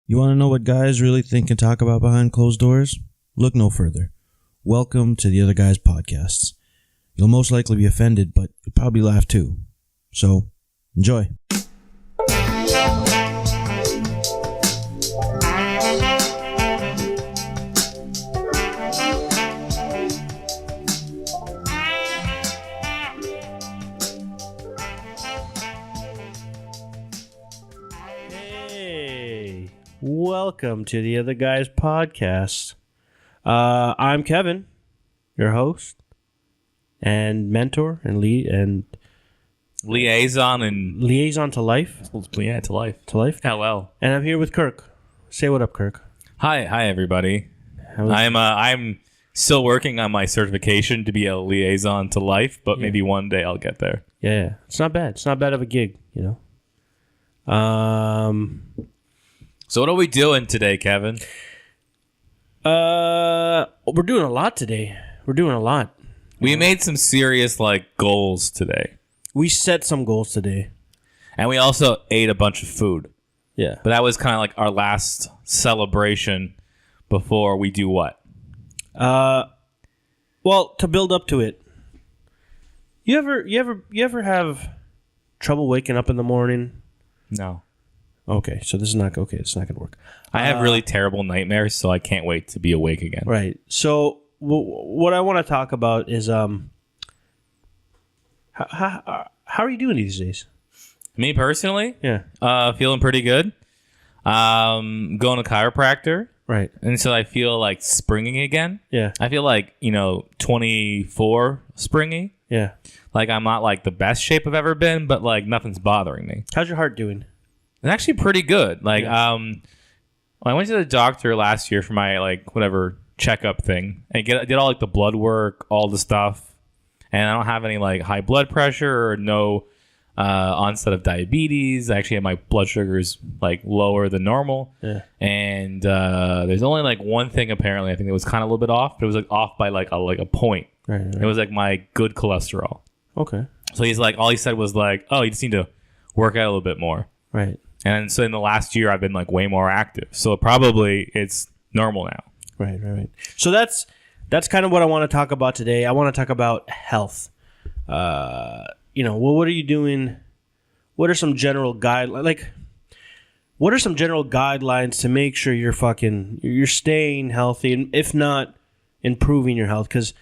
You want to know what guys really think and talk about behind closed doors? Look no further. Welcome to the Other Guys Podcasts. You'll most likely be offended, but you'll probably laugh too. So, enjoy. Hey, welcome to the Other Guys Podcast. I'm Kevin, your host and mentor and liaison to life. Yeah, to life. To life. Hello. And I'm here with Kirk. Say what up, Kirk. Hi, everybody. I'm still working on my certification to be a liaison to life, but maybe one day I'll get there. Yeah, it's not bad. It's not bad of a gig, you know. So what are we doing today, Kevin? We're doing a lot today. We're doing a lot. We made some serious goals today. We set some goals today. And we also ate a bunch of food. Yeah. But that was kind of our last celebration before we do what? Well, to build up to it. You ever have trouble waking up in the morning? No. Okay, so this is not okay. It's not gonna work. I have really terrible nightmares, so I can't wait to be awake again. Right. So what I want to talk about is how are you doing these days? Me personally, Yeah. feeling pretty good. Going to chiropractor. Right. And so I feel like springy again. Yeah. I feel 24 springy. Yeah. I'm not the best shape I've ever been, but nothing's bothering me. How's your heart doing? It's actually pretty good. Yeah. I went to the doctor last year for my whatever checkup thing. I did all the blood work, all the stuff, and I don't have any high blood pressure or no onset of diabetes. Actually, my blood sugar is lower than normal. Yeah. And there's only one thing apparently I think that was kind of a little bit off, but it was off by a point. Right. It was my good cholesterol. Okay. So he's all he said was oh, you just need to work out a little bit more. Right. And so in the last year I've been way more active. So probably it's normal now. Right. So that's kind of what I want to talk about today. I want to talk about health. What are you doing? What are some general what are some general guidelines to make sure you're staying healthy, and if not, improving your health? Because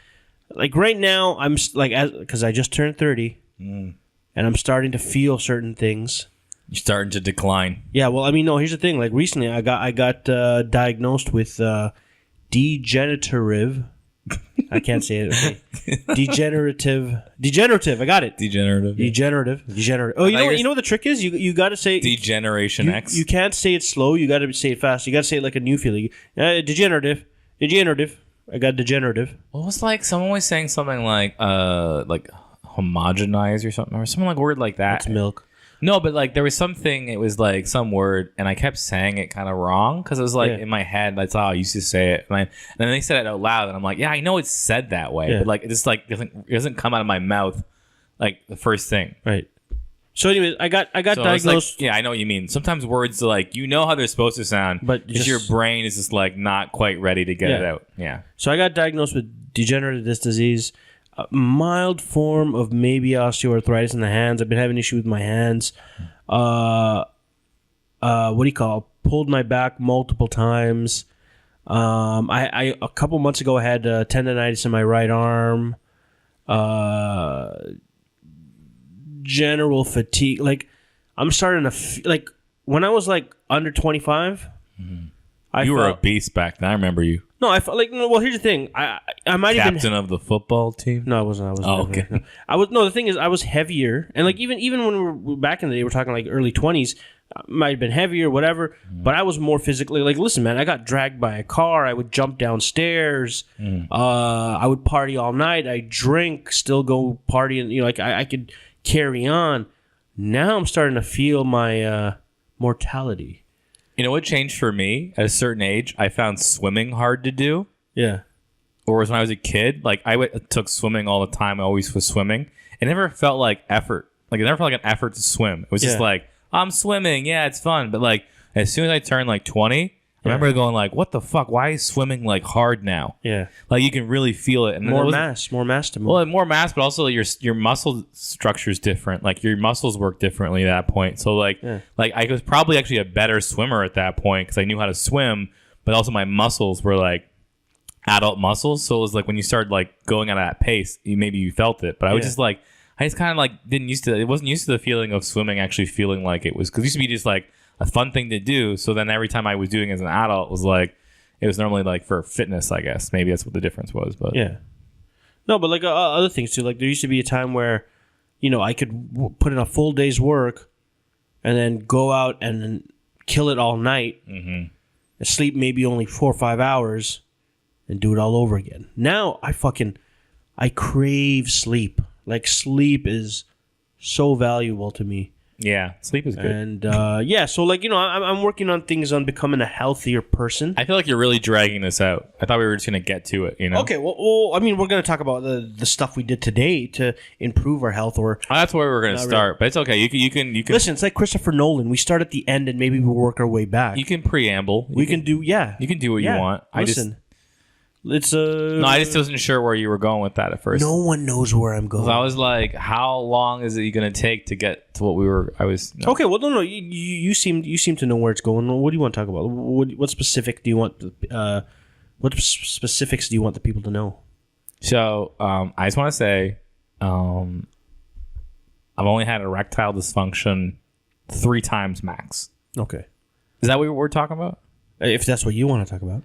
right now I'm because I just turned 30, and I'm starting to feel certain things. You're starting to decline. Yeah, well, no. Here's the thing. Recently, I got diagnosed with degenerative. I can't say it. Okay. Degenerative. I got it. Degenerative. Oh, you know what the trick is? You got to say Degeneration X. You can't say it slow. You got to say it fast. You got to say it like a new feeling. Degenerative. I got degenerative. What was someone was saying something like homogenize or something word like that. That's milk. No, but there was something. It was some word, and I kept saying it kind of wrong because it was in my head. That's how I used to say it. And then they said it out loud, and I'm yeah, I know it's said that way, but it just it doesn't come out of my mouth the first thing. Right. So, anyways, I got diagnosed. Yeah, I know what you mean. Sometimes words how they're supposed to sound, but your brain is just not quite ready to get it out. Yeah. So I got diagnosed with degenerative disc disease. A mild form of maybe osteoarthritis in the hands. I've been having issues with my hands. Pulled my back multiple times. I a couple months ago I had tendonitis in my right arm. General fatigue. I'm starting to when I was under 25. You were a beast back then. I remember you. No, I felt well, here's the thing. I might have been captain of the football team. No, I wasn't. Oh, okay. No. I was. No, the thing is, I was heavier, and even when we were back in the day, we're talking early 20s. I might have been heavier, whatever. But I was more physically listen, man. I got dragged by a car. I would jump downstairs. I would party all night. I drink, still go partying. I could carry on. Now I'm starting to feel my mortality. You know what changed for me? At a certain age, I found swimming hard to do. Yeah. Whereas when I was a kid, I took swimming all the time. I always was swimming. It never felt like effort. It never felt like an effort to swim. It was just I'm swimming. Yeah, it's fun. But As soon as I turned like 20, I remember going like, what the fuck? Why is swimming like hard now? Yeah. Like you can really feel it. And More mass to move. Well, more mass, but also your muscle structure is different. Like your muscles work differently at that point. So like I was probably actually a better swimmer at that point because I knew how to swim, but also my muscles were like adult muscles. So it was like when you started like going at that pace, maybe you felt it. But I was just like, I just kind of like wasn't used to the feeling of swimming actually feeling like it was, because it used to be just like a fun thing to do. So then every time I was doing it as an adult, it was normally like for fitness, I guess. Maybe that's what the difference was. But yeah. No, but like other things too. Like there used to be a time where, I could put in a full day's work and then go out and then kill it all night and sleep maybe only 4 or 5 hours and do it all over again. Now I crave sleep. Like sleep is so valuable to me. Yeah, sleep is good. And so like I'm working on things on becoming a healthier person. I feel like you're really dragging this out. I thought we were just gonna get to it. Okay, well, I mean, we're gonna talk about the stuff we did today to improve our health. Or that's where we're gonna start. Really. But it's okay. You can listen. It's like Christopher Nolan. We start at the end and maybe we'll work our way back. You can preamble. You can do what you want. Listen. It's No, I just wasn't sure where you were going with that at first. No one knows where I'm going. I was like, how long is it going to take to get to what we were? Okay, well, no. You seem to know where it's going. What do you want to talk about? What specific do you want? What specifics do you want the people to know? So, I just want to say, I've only had erectile dysfunction 3 times max. Okay, is that what we're talking about? If that's what you want to talk about.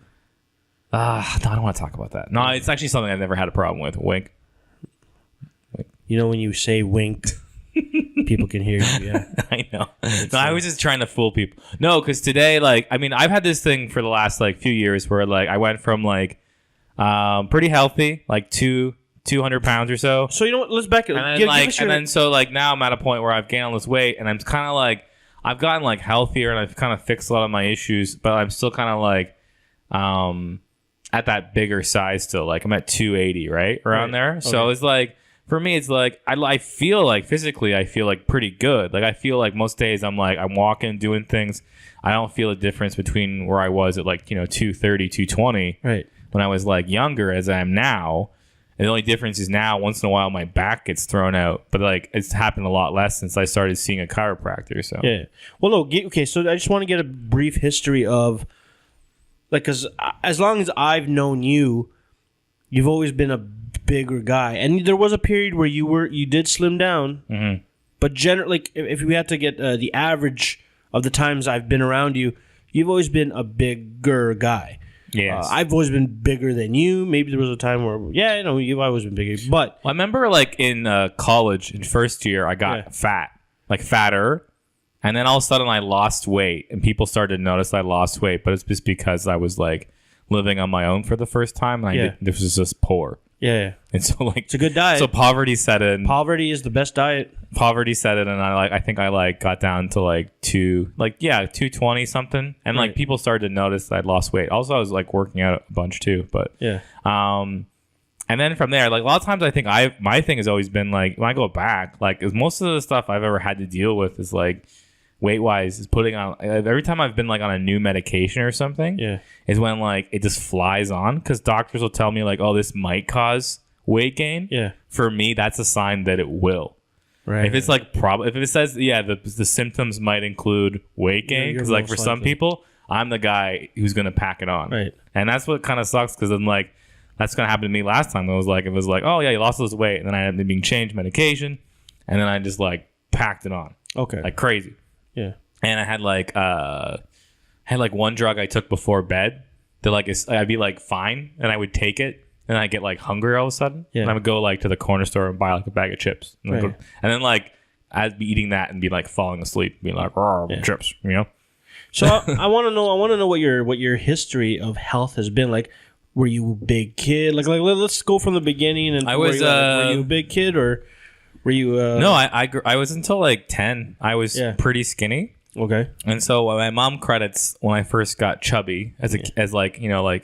No, I don't want to talk about that. No, it's actually something I've never had a problem with. Wink. When you say wink, people can hear you. Yeah, I know. No, I was just trying to fool people. No, because today, I've had this thing for the last few years where I went from pretty healthy, 200 pounds or so. So you know what? Let's back it. Now I'm at a point where I've gained all this weight, and I'm kind of I've gotten healthier, and I've kind of fixed a lot of my issues, but I'm still kind of at that bigger size still. I'm at 280, right? Around there. Okay. So it's for me, it's I feel physically, I feel pretty good. I feel most days I'm walking, doing things. I don't feel a difference between where I was at 230, 220. Right. When I was younger as I am now. And the only difference is now once in a while my back gets thrown out. But it's happened a lot less since I started seeing a chiropractor. So yeah. Well, no. Okay. So I just want to get a brief history of because as long as I've known you, you've always been a bigger guy, and there was a period where you did slim down. Mm-hmm. But generally, if we had to get the average of the times I've been around you, you've always been a bigger guy. Yes, I've always been bigger than you. Maybe there was a time where you've always been bigger. But I remember in college in first year, I got fat, fatter. And then all of a sudden I lost weight, and people started to notice I lost weight, but it's just because I was living on my own for the first time, and this was just poor. Yeah. And so it's a good diet. So poverty set in. Poverty is the best diet. Poverty set in, and I think I got down to 220 something, and people started to notice that I'd lost weight. Also, I was working out a bunch too, but yeah. And then from there, a lot of times I think my thing has always been when I go back, most of the stuff I've ever had to deal with is weight wise is putting on every time I've been on a new medication or something is when it just flies on, because doctors will tell me oh, this might cause weight gain. For me, that's a sign that it will. Right. If it's if it says the symptoms might include weight gain, because for some people I'm the guy who's gonna pack it on. Right. And that's what kind of sucks, because I'm that's gonna happen to me last time. It was oh yeah, you lost this weight, and then I ended up being changed medication, and then I just packed it on. Okay. Crazy. Yeah. And I had one drug I took before bed that I'd be fine, and I would take it, and I get hungry all of a sudden. Yeah. And I would go to the corner store and buy a bag of chips. And, right. And then I'd be eating that and be falling asleep, being chips, So I want to know what your history of health has been like. Were you a big kid? Let's go from the beginning. And were you a big kid, or were you? No, I was until 10. I was pretty skinny. Okay. And so my mom credits when I first got chubby as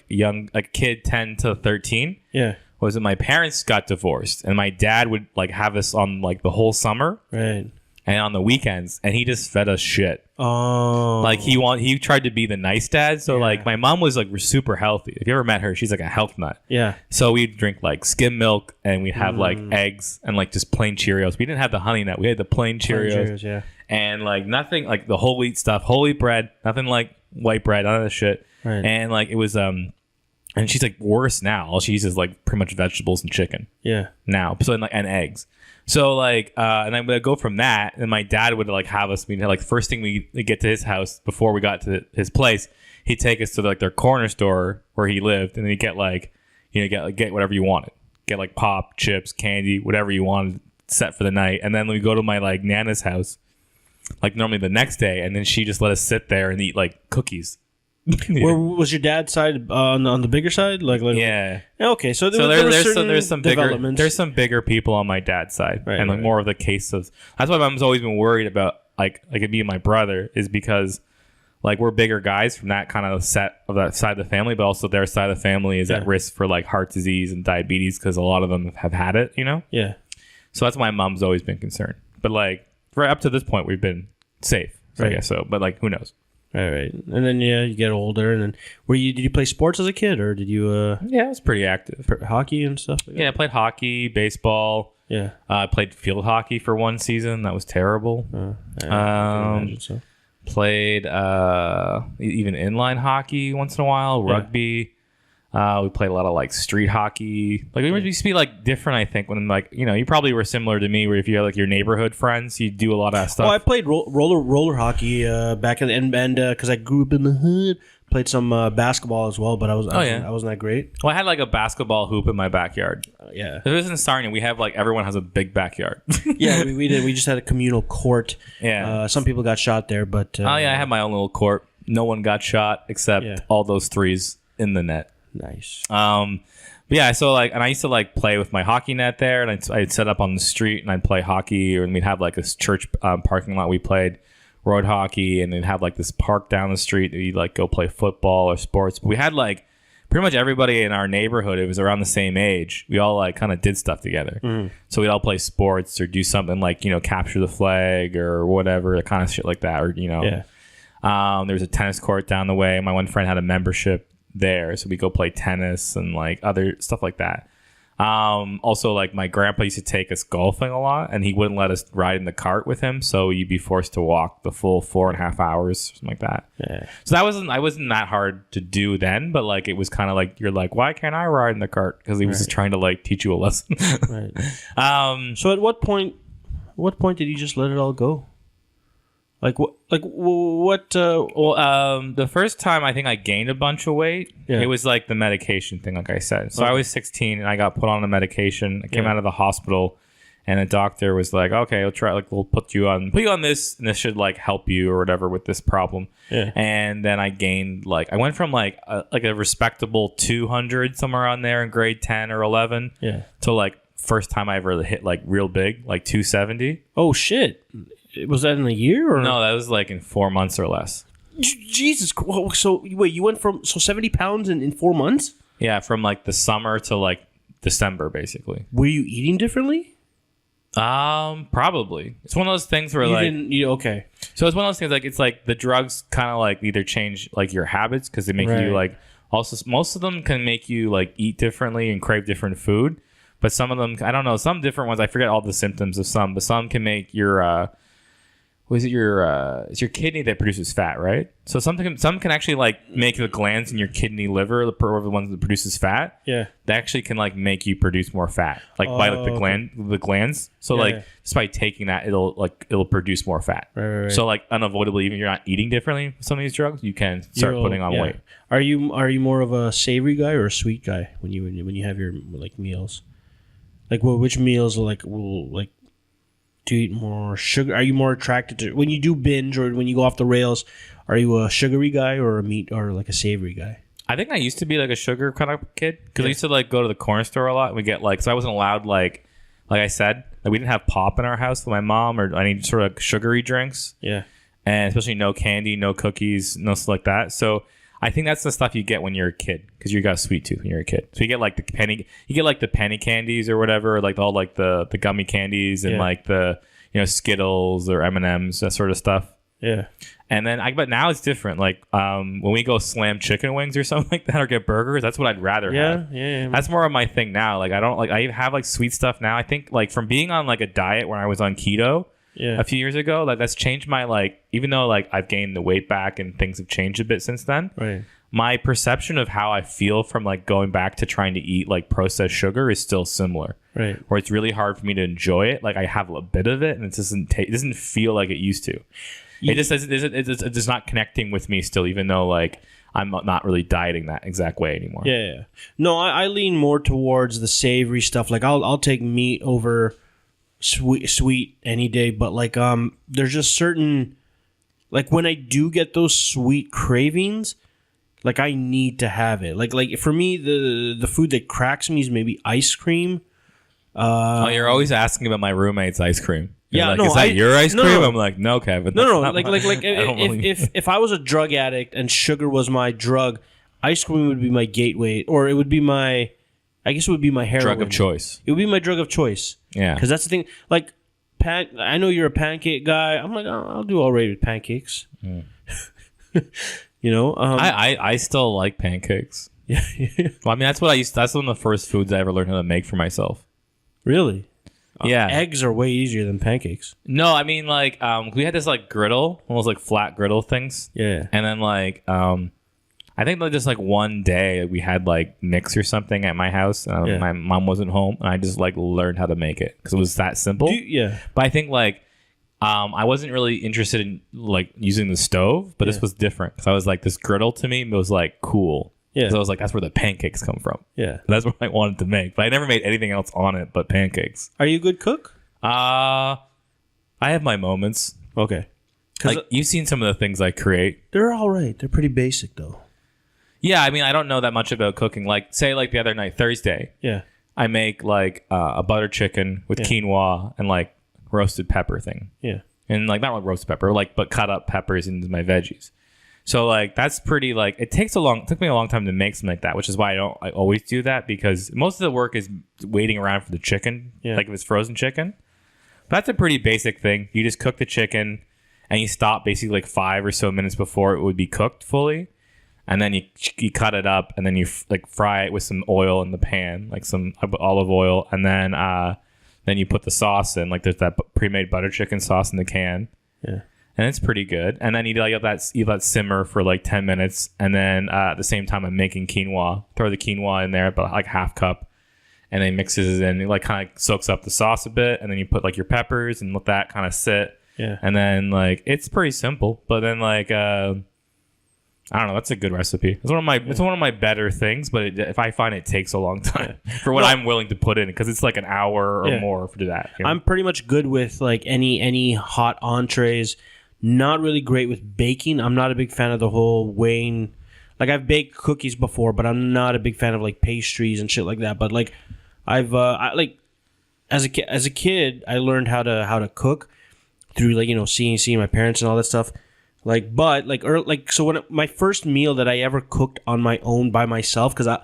young kid 10 to 13. Yeah. Was that my parents got divorced, and my dad would have us on the whole summer. Right. and on the weekends, and he just fed us shit. Oh, Like he tried to be the nice dad. So like my mom was like super healthy. If you ever met her, she's like a health nut. Yeah. So we'd drink like skim milk, and we'd have like eggs and like just plain Cheerios. We didn't have the honey nut. We had the plain Cheerios. Yeah. And like nothing like the whole wheat stuff, whole wheat bread, nothing like white bread, none of this shit. Right. And like it was and she's like worse now. All she eats is like pretty much vegetables and chicken. Yeah. Now. So and eggs. So like and I would go from that, and my dad would like have us like first thing we get to his house before we got to his place, he'd take us to like their corner store where he lived, and then he'd get like get whatever you wanted. Get like pop, chips, candy, whatever you wanted set for the night. And then we go to my like Nana's house like normally the next day, and then she just let us sit there and eat like cookies. Where was your dad's side on the bigger side? Like yeah. Okay, so there's some developments. There's some bigger people on my dad's side, Right, and like more of the cases. That's why Mom's always been worried about like me and my brother, is because like we're bigger guys from that kind of set of that side of the family, but also their side of the family is at risk for like heart disease and diabetes because a lot of them have had it, you know? Yeah. So that's why Mom's always been concerned. But like right up to this point, we've been safe. So Right. I guess so. But like, who knows? Right. And then you get older, and then did you play sports as a kid, or did you Yeah, I was pretty active. hockey and stuff? Like Yeah, I played hockey, baseball. Yeah. I played field hockey for one season. That was terrible. I can imagine so. Played even inline hockey once in a while, rugby. We played a lot of like street hockey. Like we used to be like different, I think, when like, you probably were similar to me, where if you had like your neighborhood friends, you do a lot of stuff. Oh, I played roller hockey back in the end because I grew up in the hood. Played some basketball as well, but I wasn't that great. Well, I had like a basketball hoop in my backyard. Yeah. If it was in Sarnia, we have like everyone has a big backyard. Yeah, we did. We just had a communal court. Yeah. Some people got shot there, but I had my own little court. No one got shot except all those threes in the net. Nice. But yeah, so like, and I used to like play with my hockey net there, and I'd set up on the street and I'd play hockey, or we'd have like this church parking lot we played road hockey, and then have like this park down the street that you'd like go play football or sports. But we had like pretty much everybody in our neighborhood. It was around the same age. We all like kind of did stuff together. So we'd all play sports or do something like, capture the flag or whatever, kind of shit like that. Or, there was a tennis court down the way. My one friend had a membership there, so we go play tennis and like other stuff like that. Also, like my grandpa used to take us golfing a lot, and he wouldn't let us ride in the cart with him, so you'd be forced to walk the full 4.5 hours, something like that. Yeah. So I wasn't that hard to do then, but like it was kind of like, you're like, why can't I ride in the cart? Because he was just trying to like teach you a lesson. Right. So at what point did you just let it all go? Like what? The first time I think I gained a bunch of weight, Yeah. it was like the medication thing, like I said. So I was 16 and I got put on a medication. I came out of the hospital, and the doctor was like, "Okay, we'll put you on this, and this should like help you or whatever with this problem." Yeah. And then I gained I went from like a respectable 200 somewhere on there in grade 10 or 11, to like first time I ever hit like real big, like 270. Oh shit. Was that in a year or no? That was like in 4 months or less. Jesus. So wait, you went from 70 pounds in 4 months? Yeah, from like the summer to like December, basically. Were you eating differently? Probably. It's one of those things where okay. So it's one of those things like it's like the drugs kind of like either change like your habits because they make you like also most of them can make you like eat differently and crave different food, but some of them I don't know, some different ones I forget all the symptoms of some, but some can make your it's your kidney that produces fat, right? So some can actually like make the glands in your kidney, liver, the ones that produces fat. Yeah, that actually can like make you produce more fat, like by like the glands. So just by taking that, it'll produce more fat. Right. So like unavoidably, even if you're not eating differently with some of these drugs, you can start putting on weight. Are you more of a savory guy or a sweet guy when you have your like meals? Like which meals will do you eat more sugar? Are you more attracted to when you do binge or when you go off the rails? Are you a sugary guy or a meat or like a savory guy? I think I used to be like a sugar kind of kid because I used to like go to the corner store a lot and we get so I wasn't allowed like I said, like we didn't have pop in our house with my mom or any sort of sugary drinks. Yeah, and especially no candy, no cookies, no stuff like that. So I think that's the stuff you get when you're a kid because you got a sweet tooth when you're a kid. So you get like the penny candies or whatever, like all like the gummy candies and like the Skittles or M&Ms, that sort of stuff. Yeah. And then but now it's different. Like when we go slam chicken wings or something like that, or get burgers, that's what I'd rather have. Yeah. That's more of my thing now. Like I don't like I have like sweet stuff now. I think like from being on like a diet when I was on keto a few years ago, like that's changed my like, even though like I've gained the weight back and things have changed a bit since then. Right. My perception of how I feel from like going back to trying to eat like processed sugar is still similar. Right. Where it's really hard for me to enjoy it. Like I have a bit of it and it doesn't feel like it used to. It just it's just not connecting with me still, even though like I'm not really dieting that exact way anymore. Yeah. No, I lean more towards the savory stuff. Like I'll take meat over sweet any day, but like there's just certain, like when I do get those sweet cravings, like I need to have it. Like for me, the food that cracks me is maybe ice cream. You're always asking about my roommate's ice cream. Yeah, like, no, is that your ice cream? No. I'm like, no, Kevin. No. Like if I was a drug addict and sugar was my drug, ice cream would be my gateway, or it would be my, I guess it would be my heroin. Drug of choice. It would be my drug of choice. Yeah, because that's the thing. Like, I know you're a pancake guy. I'm like, oh, I'll do all right with pancakes. I still like pancakes. Yeah. Well, I mean, that's one of the first foods I ever learned how to make for myself. Really? Yeah. Eggs are way easier than pancakes. No, I mean, like, we had this, like, griddle, one of those, like, flat griddle things. Yeah. And then, like, I think, like, just, like, one day we had, like, mix or something at my house. My mom wasn't home, and I just, like, learned how to make it because it was that simple. Yeah. But I think, like, I wasn't really interested in, like, using the stove, but this was different because I was, like, this griddle to me was, like, cool. Yeah. Because I was like, that's where the pancakes come from. Yeah. That's what I wanted to make. But I never made anything else on it but pancakes. Are you a good cook? I have my moments. Okay. Like, you've seen some of the things I create. They're all right. They're pretty basic, though. Yeah, I mean, I don't know that much about cooking. Like, say, like, the other night, Thursday. Yeah. I make, like, a butter chicken with quinoa and, like, roasted pepper thing. Yeah. And, like, not like roasted pepper, like, but cut up peppers into my veggies. So, like, that's pretty, like, it took me a long time to make something like that, which is why I always do that, because most of the work is waiting around for the chicken, like if it's frozen chicken. But that's a pretty basic thing. You just cook the chicken, and you stop basically like 5 or so minutes before it would be cooked fully. And then you cut it up, and then you like fry it with some oil in the pan, like some olive oil. And then you put the sauce in, like there's that pre-made butter chicken sauce in the can. Yeah. And it's pretty good. And then you let that simmer for like 10 minutes. And then at the same time, I'm making quinoa. Throw the quinoa in there, but like half cup. And then mixes it in. It like kind of soaks up the sauce a bit. And then you put like your peppers and let that kind of sit. Yeah. And then like, it's pretty simple. But then like, I don't know. That's a good recipe. It's one of my better things. But if I find it takes a long time for what I'm willing to put in, because it's like an hour or more to do that. You know? I'm pretty much good with like any hot entrees. Not really great with baking. I'm not a big fan of the whole weighing. Like I've baked cookies before, but I'm not a big fan of like pastries and shit like that. But like as a kid, I learned how to cook through like seeing my parents and all that stuff. So when my first meal that I ever cooked on my own by myself, because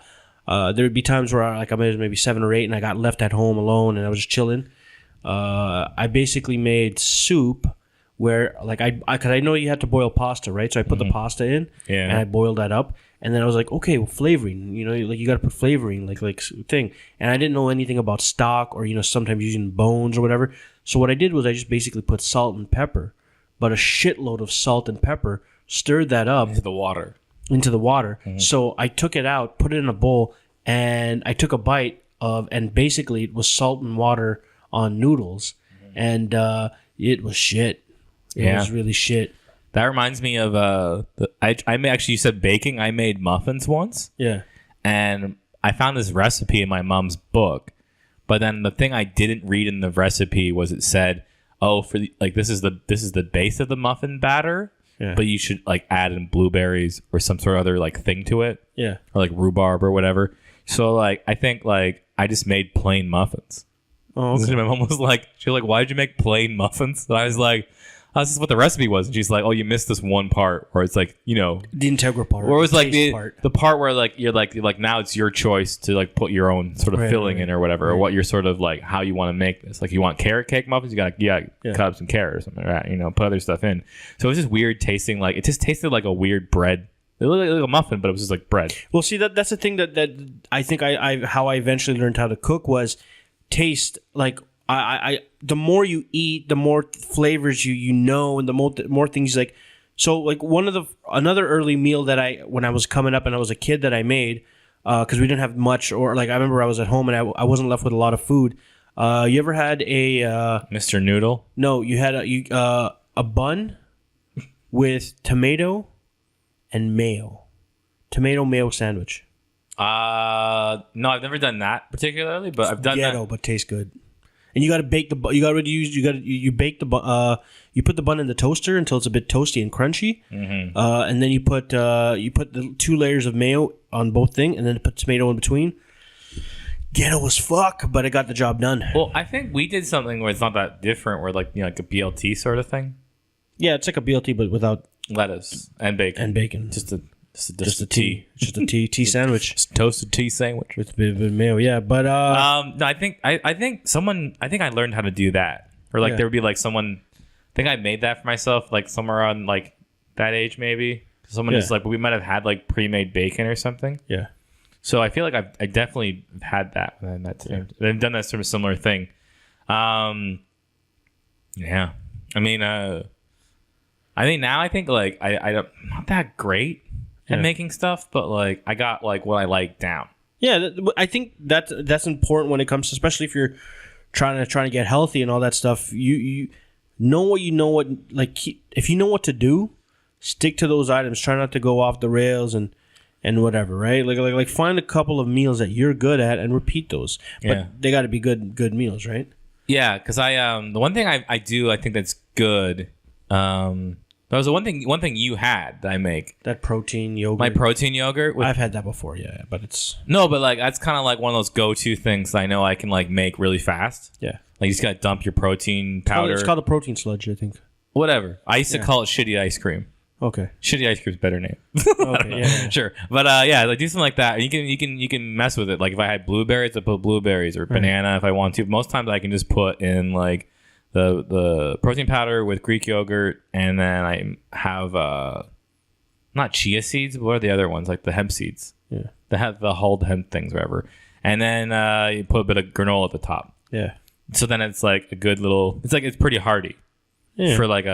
there would be times where I was maybe 7 or 8 and I got left at home alone and I was just chilling. I basically made soup. Where like because I know you had to boil pasta, right? So I put the pasta in, and I boiled that up, and then I was like, okay, well, flavoring, like you got to put flavoring, like thing, and I didn't know anything about stock or sometimes using bones or whatever. So what I did was I just basically put salt and pepper, but a shitload of salt and pepper, stirred that up into the water. So I took it out, put it in a bowl, and I took a bite and basically it was salt and water on noodles, and it was shit. It was really shit. That reminds me of you said baking. I made muffins once. Yeah. And I found this recipe in my mom's book, but then the thing I didn't read in the recipe was it said, this is the base of the muffin batter, but you should like add in blueberries or some sort of other like thing to it. Yeah. Or like rhubarb or whatever. So like I think like I just made plain muffins. Oh, okay. My mom was like, why did you make plain muffins? And I was like, this is what the recipe was. And she's like, oh, you missed this one part where it's like, the integral part. or it was like part. the part where like you're like now it's your choice to like put your own sort of filling in or whatever, or what you're sort of like how you want to make this. Like you want carrot cake muffins, you got to cut up some carrot or something like that, put other stuff in. So it was just weird tasting, like it just tasted like a weird bread. It looked like a muffin, but it was just like bread. Well, see, that's the thing that I think how I eventually learned how to cook was taste. Like I the more you eat, the more flavors you know, and the more things like. So like another early meal that when I was coming up and I was a kid that I made, because we didn't have much, or like I remember I was at home and I wasn't left with a lot of food. You ever had a Mr. Noodle? No, you had a bun with tomato and mayo. Tomato mayo sandwich. No, I've never done that particularly, but I've done that. But tastes good. And you got to bake you bake the you put the bun in the toaster until it's a bit toasty and crunchy. Mm-hmm. And then you put the 2 layers of mayo on both things, and then put tomato in between. Ghetto as fuck, but it got the job done. Well, I think we did something where it's not that different, where like like a BLT sort of thing. Yeah, it's like a BLT, but without lettuce and bacon. Just a tea sandwich. Just toasted tea sandwich with a bit of mayo. Yeah, but no, I think I learned how to do that, or like there would be like someone. I think I made that for myself, like somewhere around like that age, maybe. Someone just like we might have had like pre-made bacon or something. Yeah. So I feel like I definitely had that when that time. I've done that sort of similar thing. Yeah. I mean, I think like I'm not that great at making stuff, but like I got like what I like down. Yeah, I think that's important when it comes to, especially if you're trying to get healthy and all that stuff. You know what like if you know what to do, stick to those items. Try not to go off the rails and whatever, right? Like find a couple of meals that you're good at and repeat those. But they got to be good meals, right? Yeah, because the one thing I do, I think that's good. That was the one thing you had that I make. That protein yogurt. My protein yogurt. I've had that before, yeah, but it's no, but like that's kind of like one of those go-to things that I know I can like make really fast. Yeah, like you just gotta dump your protein powder. It's called a protein sludge, I think. Whatever. I used to call it shitty ice cream. Okay. Shitty ice cream's a better name. Okay, yeah. Sure. But like do something like that. You can mess with it. Like if I had blueberries, I put blueberries, or banana if I want to. Most times I can just put in like the protein powder with Greek yogurt, and then I have not chia seeds, but what are the other ones? Like the hemp seeds. Yeah. The whole hemp things, whatever. And then you put a bit of granola at the top. Yeah. So then it's like a good little. It's pretty hearty. Yeah. For like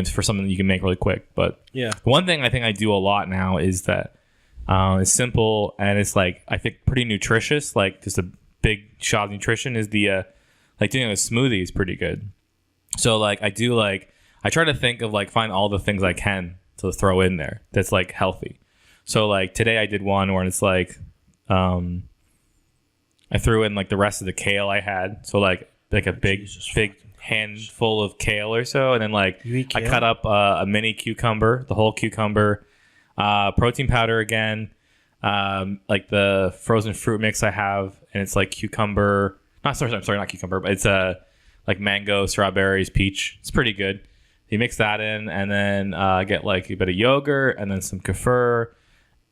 for something that you can make really quick. But yeah, one thing I think I do a lot now is that it's simple and it's like I think pretty nutritious. Like just a big shot of nutrition is the like doing a smoothie is pretty good. So like I try to think of like find all the things I can to throw in there that's like healthy. So like today I did one where it's like I threw in like the rest of the kale I had. So like a big handful of kale or so, and then like I cut up a mini cucumber, the whole cucumber, protein powder again, like the frozen fruit mix I have, and it's like cucumber. I'm sorry, not cucumber, but it's like mango, strawberries, peach. It's pretty good. You mix that in, and then get like a bit of yogurt, and then some kefir,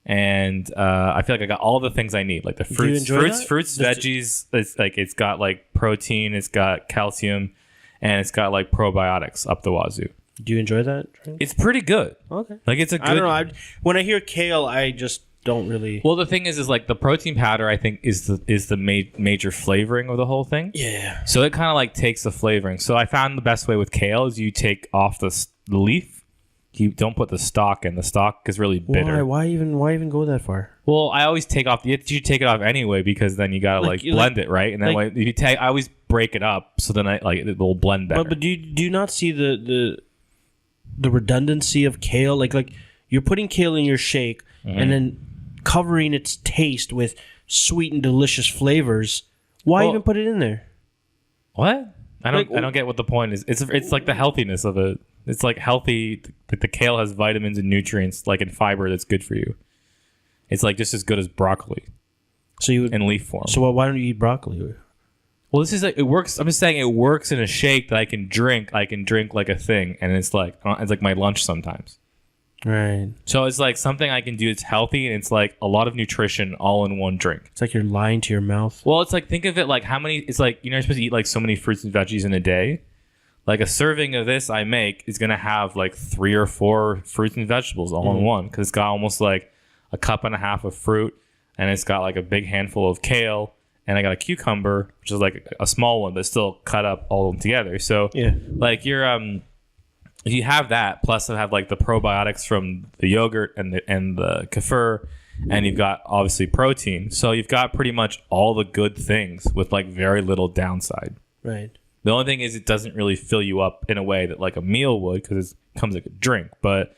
and I feel like I got all the things I need, like the fruits, veggies. It's got like protein, it's got calcium, and it's got like probiotics up the wazoo. Do you enjoy that? It's pretty good. Okay. Like it's a good. I don't know. When I hear kale, I just don't really. Well, the thing is like the protein powder, I think is the major flavoring of the whole thing. Yeah. So it kind of like takes the flavoring. So I found the best way with kale is you take off the leaf. You don't put the stalk in. The stalk is really bitter. Why even go that far? Well, I always take off. You take it off anyway because then you gotta like blend it, right? And then if you take, I always break it up so then it will blend better. But do you not see the redundancy of kale? Like you're putting kale in your shake and then covering its taste with sweet and delicious flavors. Why even put it in there? What? I don't get what the point is. It's like the healthiness of it. It's like healthy. The kale has vitamins and nutrients, like in fiber, that's good for you. It's like just as good as broccoli. So you would in leaf form. So why don't you eat broccoli? Well, this is like it works. I'm just saying it works in a shake that I can drink. I can drink like a thing, and it's like my lunch sometimes. Right. So it's like something I can do. It's healthy, and it's like a lot of nutrition all in one drink. It's like you're lying to your mouth. Well, it's like think of it like how many. It's like you're supposed to eat like so many fruits and veggies in a day. Like a serving of this I make is gonna have like 3 or 4 fruits and vegetables all in one because it's got almost like a cup and a half of fruit, and it's got like a big handful of kale. And I got a cucumber, which is like a small one, but still cut up all together. So, like you're, if you have that, plus I have like the probiotics from the yogurt and the kefir, and you've got obviously protein. So you've got pretty much all the good things with like very little downside. Right. The only thing is it doesn't really fill you up in a way that like a meal would because it comes like a drink, but.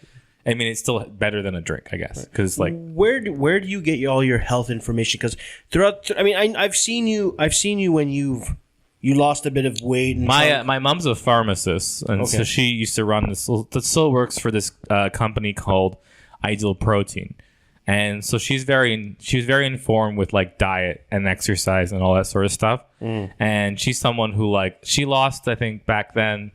I mean, it's still better than a drink, I guess, because like where do you get all your health information? Because I've seen you when you lost a bit of weight. And my mom's a pharmacist, and so she used to run this. That still works for this company called Ideal Protein, and so she was very informed with like diet and exercise and all that sort of stuff. And she's someone who like she lost, I think back then.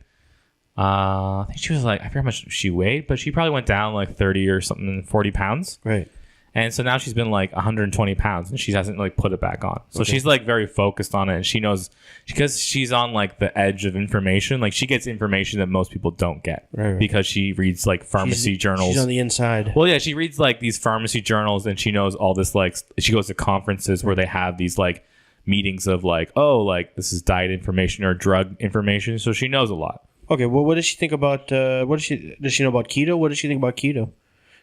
I think she was like, I forget how much she weighed, but she probably went down like 30 or something, 40 pounds. Right. And so now she's been like 120 pounds and she hasn't like put it back on. So she's like very focused on it, and she knows because she's on like the edge of information. Like she gets information that most people don't get because she reads like pharmacy journals. She's on the inside. Well, yeah, she reads like these pharmacy journals, and she knows all this. Like she goes to conferences where they have these like meetings of like, oh, like this is diet information or drug information. So she knows a lot. Okay, well, what does she think about? Does she know about keto? What does she think about keto?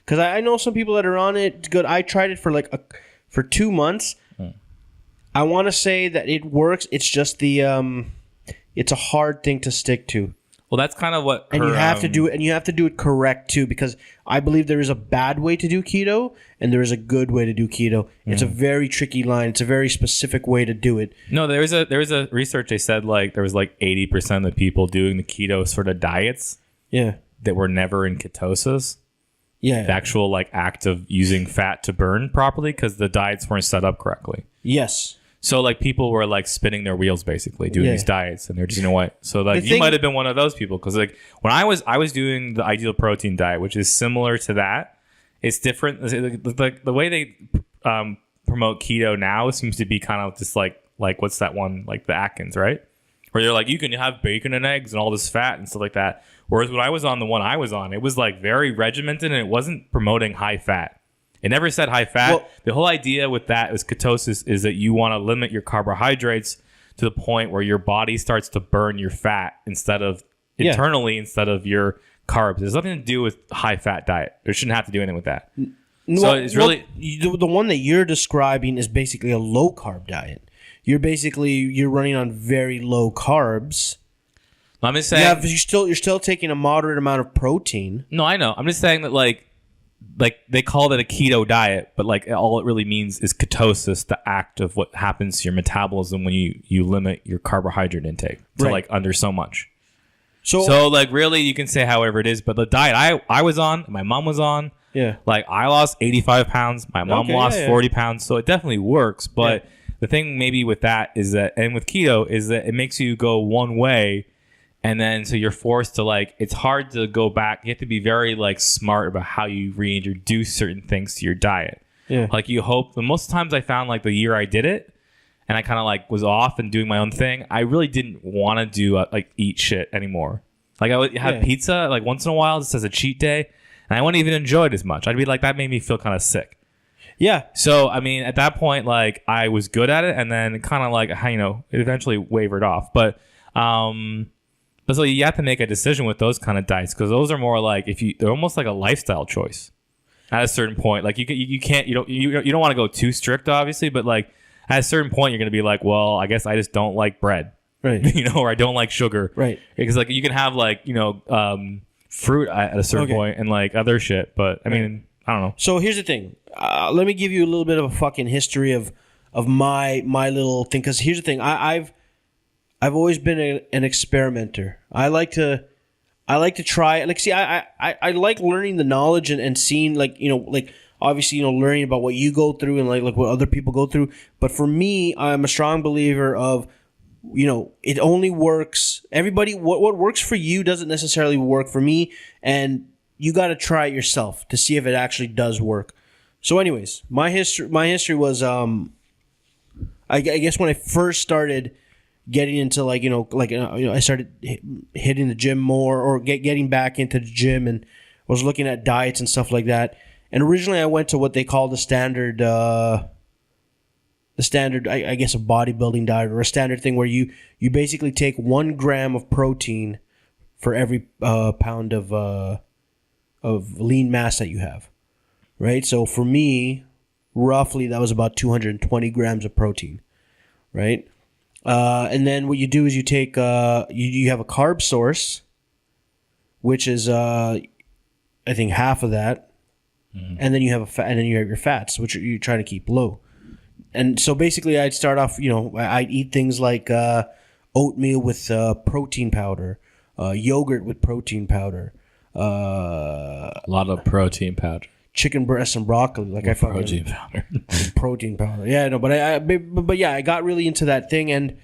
Because I know some people that are on it. It's good. I tried it for 2 months. I want to say that it works. It's just it's a hard thing to stick to. Well, that's kind of what. And you have to do it, and you have to do it correct too, because I believe there is a bad way to do keto, and there is a good way to do keto. It's a very tricky line. It's a very specific way to do it. No, there was a research. They said like there was like 80% of the people doing the keto sort of diets, that were never in ketosis. Yeah, the actual like act of using fat to burn properly because the diets weren't set up correctly. Yes. So like people were like spinning their wheels basically doing these diets, and they're just, you know what? So like you might have been one of those people, because like when I was doing the Ideal Protein diet, which is similar to that, it's different. Like the way they promote keto now seems to be kind of just like what's that one, like the Atkins, right? Where they're like, you can have bacon and eggs and all this fat and stuff like that. Whereas when I was on the one I was on, it was like very regimented, and it wasn't promoting high fat. It never said high fat. Well, the whole idea with that is ketosis is that you want to limit your carbohydrates to the point where your body starts to burn your fat instead of internally instead of your carbs. There's nothing to do with high fat diet. It shouldn't have to do anything with that. So it's really the one that you're describing is basically a low carb diet. You're running on very low carbs. I'm just saying you're still taking a moderate amount of protein. No, I know. I'm just saying that like they call it a keto diet, but like all it really means is ketosis, the act of what happens to your metabolism when you limit your carbohydrate intake to like under so much. So like really you can say however it is, but the diet I was on, my mom was on, like I lost 85 pounds, my mom lost 40 pounds, so it definitely works. But the thing maybe with that is that, and with keto, is that it makes you go one way. And then so you're forced to like, it's hard to go back. You have to be very like smart about how you reintroduce certain things to your diet. Yeah. Like you hope, most times I found like the year I did it and I kind of like was off and doing my own thing, I really didn't want to do like eat shit anymore. Like I would have pizza like once in a while just as a cheat day, and I wouldn't even enjoy it as much. I'd be like, that made me feel kind of sick. Yeah. So, I mean, at that point, like I was good at it, and then kind of like, you know, it eventually wavered off. But so you have to make a decision with those kind of diets, because those are more like they're almost like a lifestyle choice at a certain point. Like you don't want to go too strict, obviously, but like at a certain point you're going to be like, well, I guess I just don't like bread, right? You know, or I don't like sugar, right? Because like you can have like, you know, fruit at a certain point and like other shit, but I mean, I don't know. So here's the thing. Let me give you a little bit of a fucking history of my little thing, because here's the thing. I've always been an experimenter. I like to try. Like, see, I like learning the knowledge and seeing, like, you know, like obviously, you know, learning about what you go through and like what other people go through. But for me, I'm a strong believer of it only works. Everybody, what works for you doesn't necessarily work for me, and you got to try it yourself to see if it actually does work. So, anyways, my history was, I guess when I first started getting into I started hitting the gym more, or getting back into the gym, and was looking at diets and stuff like that. And originally, I went to what they call the standard, I guess, a bodybuilding diet, or a standard thing where you basically take 1 gram of protein for every pound of lean mass that you have, right? So for me, roughly that was about 220 grams of protein, right? And then what you do is you take you have a carb source, which is I think half of that, and then you have and then you have your fats, which you're trying to keep low. And so basically, I'd start off, I'd eat things like oatmeal with protein powder, yogurt with protein powder, A lot of protein powder. chicken breast and broccoli. Like I fucking Protein powder. protein powder. Yeah, no, but yeah, I got really into that thing, and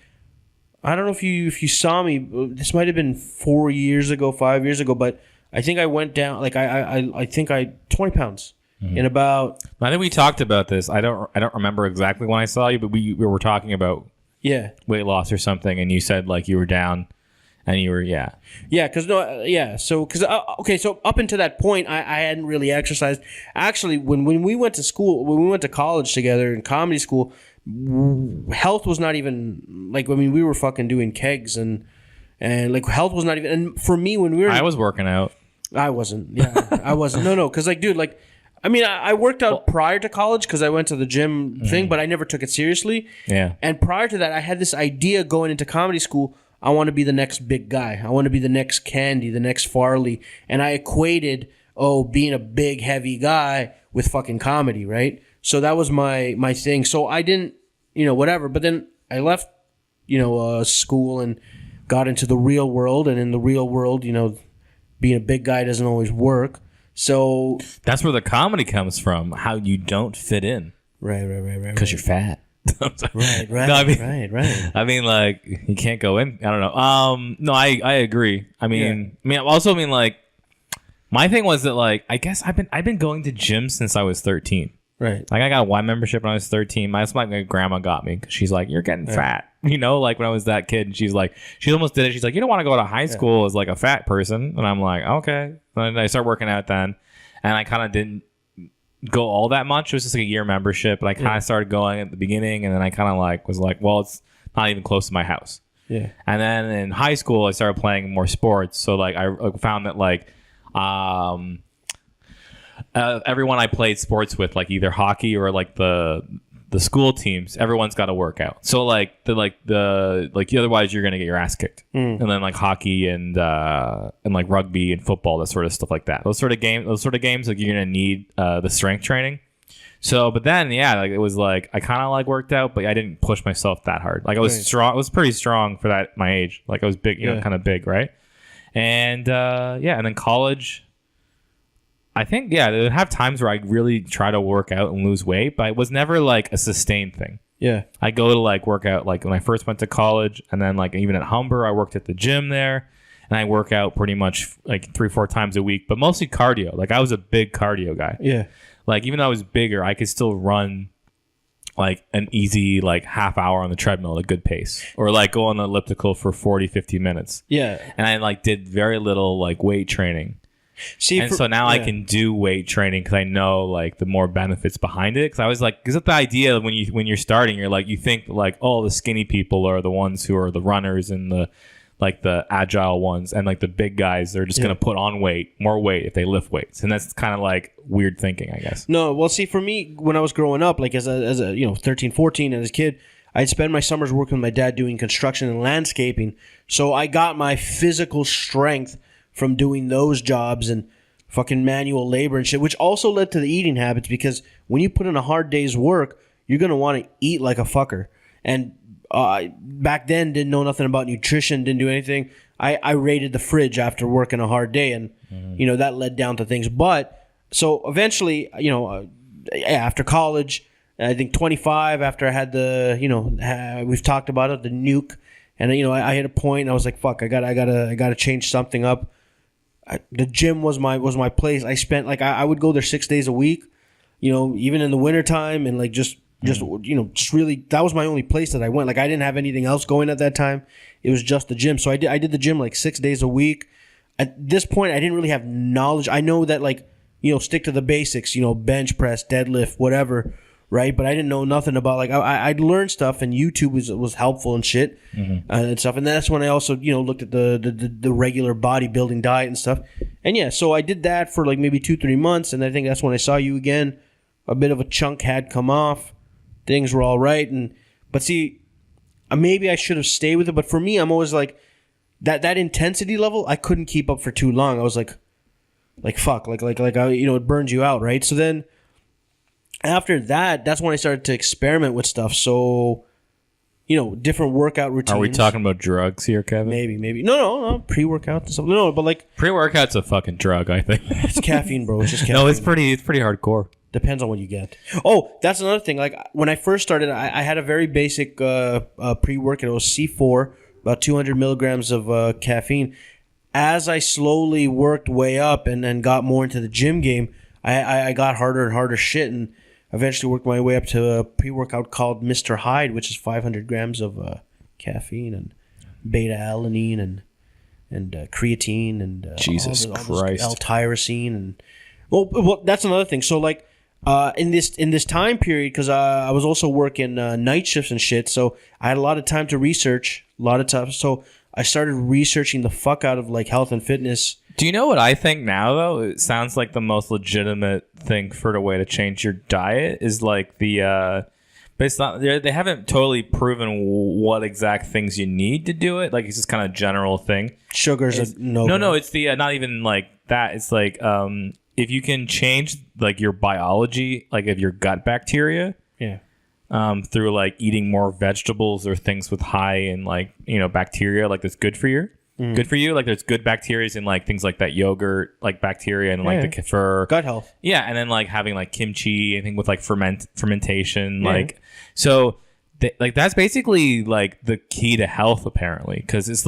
I don't know if you saw me. This might have been 4 years ago, 5 years ago, but I think I went down. Like I think I 20 pounds in about. I think we talked about this. I don't remember exactly when I saw you, but we were talking about weight loss or something, and you said like you were down. And you were, yeah, because so up until that point, I hadn't really exercised. Actually, when we went to school, when we went to college together in comedy school, health was not even like. I mean, we were fucking doing kegs and like health was not even. And for me, when we were, I was working out. I wasn't. Yeah, I wasn't. No, because like, dude, like, I mean, I worked out prior to college because I went to the gym thing, but I never took it seriously. Yeah. And prior to that, I had this idea going into comedy school. I want to be the next big guy. I want to be the next Candy, the next Farley. And I equated, being a big, heavy guy with fucking comedy, right? So that was my thing. So I didn't, whatever. But then I left, school and got into the real world. And in the real world, being a big guy doesn't always work. So that's where the comedy comes from. How you don't fit in. Right. Because you're fat. Right. No, I mean, right. I mean, like, you can't go in. I don't know. No, I agree. I mean, like, my thing was that, like, I guess I've been going to gym since I was 13. Right. Like, I got a Y membership when I was 13. That's like my grandma got me because she's like, you're getting fat. Like when I was that kid, and she's like, she almost did it. She's like, you don't want to go to high school as like a fat person. And I'm like, okay. And I started working out then, and I kind of didn't go all that much. It was just like a year membership, but I kind of started going at the beginning, and then I kind of like was like, well, it's not even close to my house. Yeah. And then in high school, I started playing more sports. So like I found that like everyone I played sports with, like either hockey or like the school teams, everyone's got to work out. So like otherwise you're gonna get your ass kicked. And then like hockey and like rugby and football, that sort of stuff like that. Those sort of games, like you're gonna need the strength training. So, but then like it was like I kind of like worked out, but I didn't push myself that hard. Like I was strong. I was pretty strong for that my age. Like I was big, kind of big, right? And and then college. I think, they would have times where I really try to work out and lose weight, but it was never like a sustained thing. Yeah. I go to like work out like when I first went to college, and then like even at Humber, I worked at the gym there, and I work out pretty much like 3-4 times a week, but mostly cardio. Like I was a big cardio guy. Yeah. Like even though I was bigger, I could still run like an easy like half hour on the treadmill at a good pace, or like go on the elliptical for 40-50 minutes. Yeah. And I like did very little like weight training. So now I can do weight training because I know like the more benefits behind it. Because I was like, because the idea when you're starting, you're like, you think like, oh, the skinny people are the ones who are the runners and the agile ones, and like the big guys, they're just gonna put on more weight if they lift weights, and that's kind of like weird thinking, I guess. No, well, see, for me, when I was growing up, like as a 13, 14, and as a kid, I'd spend my summers working with my dad doing construction and landscaping, so I got my physical strength from doing those jobs and fucking manual labor and shit, which also led to the eating habits, because when you put in a hard day's work, you're going to want to eat like a fucker. And back then, didn't know nothing about nutrition, didn't do anything. I raided the fridge after working a hard day, and, that led down to things. But, so eventually, after college, I think 25, after I had the, we've talked about it, the nuke, And I hit a point. And I was like, fuck, I gotta change something up. The gym was my place. I spent I would go there 6 days a week. Even in the wintertime, and just really, that was my only place that I went. Like, I didn't have anything else going at that time. It was just the gym. So I did the gym 6 days a week. At this point, I didn't really have knowledge. I know that stick to the basics, bench press, deadlift, whatever, right? But I didn't know nothing about I'd learned stuff, and YouTube was helpful and shit and stuff. And that's when I also looked at the regular bodybuilding diet and stuff. And yeah, so I did that for maybe 2-3 months, and I think that's when I saw you again. A bit of a chunk had come off. Things were all right, but see, maybe I should have stayed with it. But for me, I'm always that intensity level. I couldn't keep up for too long. I was like fuck, it burns you out, right? So then after that, that's when I started to experiment with stuff. So different workout routines. Are we talking about drugs here, Kevin? Maybe. No. Pre-workout and stuff. No, but pre-workout's a fucking drug, I think. It's caffeine, bro. It's just caffeine. No, it's pretty hardcore. Depends on what you get. Oh, that's another thing. When I first started, I had a very basic pre-workout. It was C4, about 200 milligrams of caffeine. As I slowly worked way up and then got more into the gym game, I got harder and harder shit, and eventually worked my way up to a pre-workout called Mr. Hyde, which is 500 grams of caffeine and beta-alanine and creatine and Jesus Christ, L-tyrosine and well, that's another thing. So in this time period, because I was also working night shifts and shit, so I had a lot of time to research, a lot of time. So I started researching the fuck out of health and fitness. Do you know what I think now, though? It sounds like the most legitimate thing for the way to change your diet is but it's not. They haven't totally proven what exact things you need to do it. It's just kind of general thing. Sugars, no. No. It's the not even that. It's if you can change your biology, of your gut bacteria, yeah, through eating more vegetables or things with high in bacteria, that's good for you. Good for you. There's good bacteria in things like that yogurt, bacteria and the kefir, gut health. Yeah, and then having kimchi, anything with fermentation, yeah. So. That's basically the key to health, apparently, because it's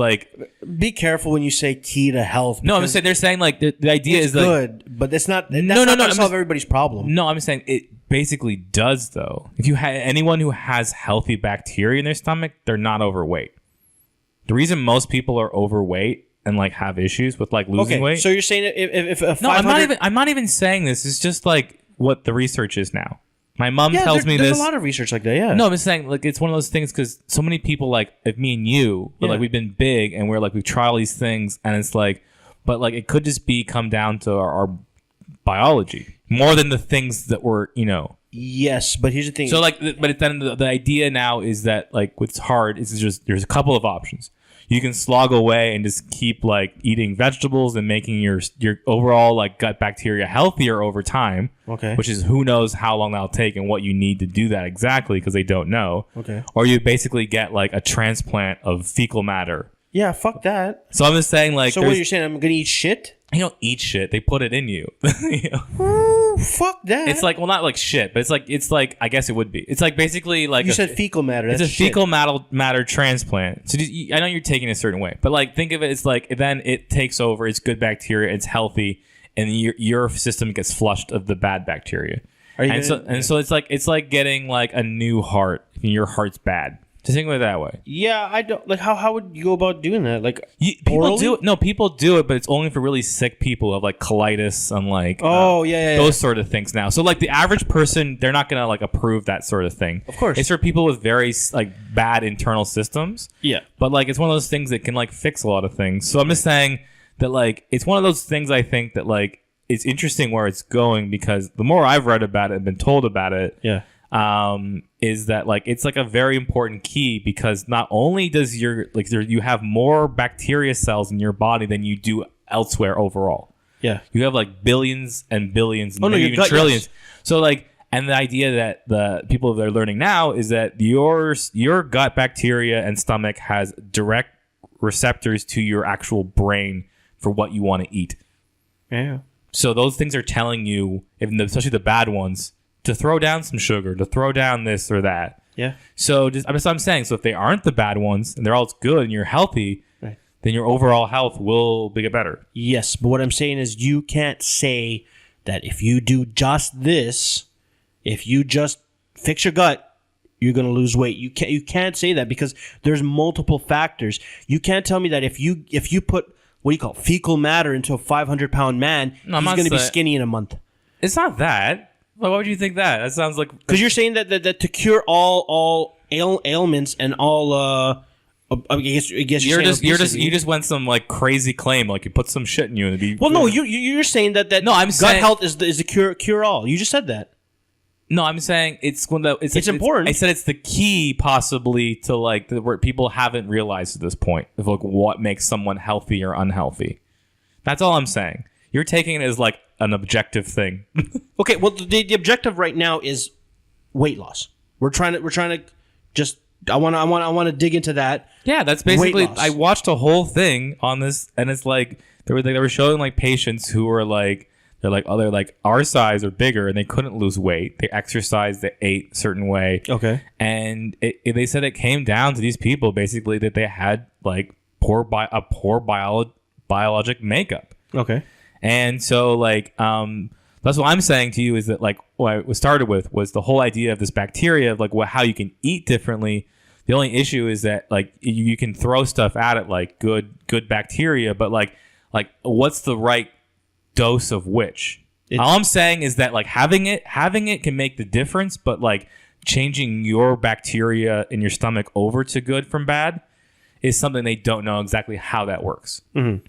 be careful when you say key to health. No, I'm saying they're saying the idea is good, but it's not. That's not going to solve everybody's problem. No, I'm saying it basically does though. If you had anyone who has healthy bacteria in their stomach, they're not overweight. The reason most people are overweight and have issues with losing weight. So you're saying if a 500... No, I'm not even saying this. It's just what the research is now. My mom tells me there's this. There's a lot of research like that, yeah. No, I'm just saying, it's one of those things because so many people, if me and you, we've been big and we're we've tried all these things and it's but it could just come down to our biology more than the things that we're, Yes, but here's the thing. So, but then the idea now is that, what's hard is just there's a couple of options. You can slog away and just keep eating vegetables and making your overall gut bacteria healthier over time. Okay. Which is who knows how long that'll take and what you need to do that exactly because they don't know. Okay. Or you basically get a transplant of fecal matter. Yeah, fuck that. So I'm just saying So what you're saying? I'm gonna eat shit? You don't eat shit. They put it in you. Ooh, fuck that. It's not shit, but it's I guess it would be. It's basically you said fecal matter. It's That's a fecal matter transplant. So I know you're taking it a certain way, but think of it as then it takes over. It's good bacteria. It's healthy, and your system gets flushed of the bad bacteria. So it's like getting a new heart. And your heart's bad. Just think of it that way. Yeah, I don't how would you go about doing that? People do it. No, people do it, but it's only for really sick people who have colitis and those sort of things now. So the average person, they're not gonna approve that sort of thing. Of course, it's for people with very bad internal systems. Yeah, but it's one of those things that can fix a lot of things. So I'm just saying that it's one of those things I think that it's interesting where it's going because the more I've read about it and been told about it, yeah. Is that it's a very important key because not only does you have more bacteria cells in your body than you do elsewhere overall. Yeah, you have billions and billions, and maybe even trillions. Yes. So and the idea that the people that are learning now is that your gut bacteria and stomach has direct receptors to your actual brain for what you want to eat. Yeah. So those things are telling you, especially the bad ones, to throw down some sugar, to throw down this or that. Yeah. So I'm saying, so if they aren't the bad ones and they're all good and you're healthy, Right. then your overall health will get better. Yes, but what I'm saying is you can't say that if you do just this, if you just fix your gut, you're going to lose weight. You can't say that because there's multiple factors. You can't tell me that if you put what do you call fecal matter into a 500-pound man, he's going to be skinny in a month. It's not that. Why would you think that? That sounds like because you're saying that to cure all ailments and all. I guess you just went some like crazy claim, like you put some shit in you and it'd be. Well, no, you're saying that no, I'm gut saying, health is the cure all. You just said that. No, I'm saying it's important. I said it's the key possibly to like where people haven't realized at this point of like what makes someone healthy or unhealthy. That's all I'm saying. You're taking it as like an objective thing. Okay, well the objective right now is weight loss. We're trying to just I want to dig into that. Yeah, that's basically. I watched a whole thing on this, and it's like they were showing like patients who were like they're like our size or bigger, and they couldn't lose weight. They exercised, they ate a certain way. Okay, and they said it came down to these people basically that they had like poor biologic makeup. Okay, and so like that's what I'm saying to you is that like what I was started with was the whole idea of this bacteria of like how you can eat differently. The only issue is that like you can throw stuff at it like good bacteria, but like what's the right dose of which? All I'm saying is that like having it can make the difference, but like changing your bacteria in your stomach over to good from bad is something they don't know exactly how that works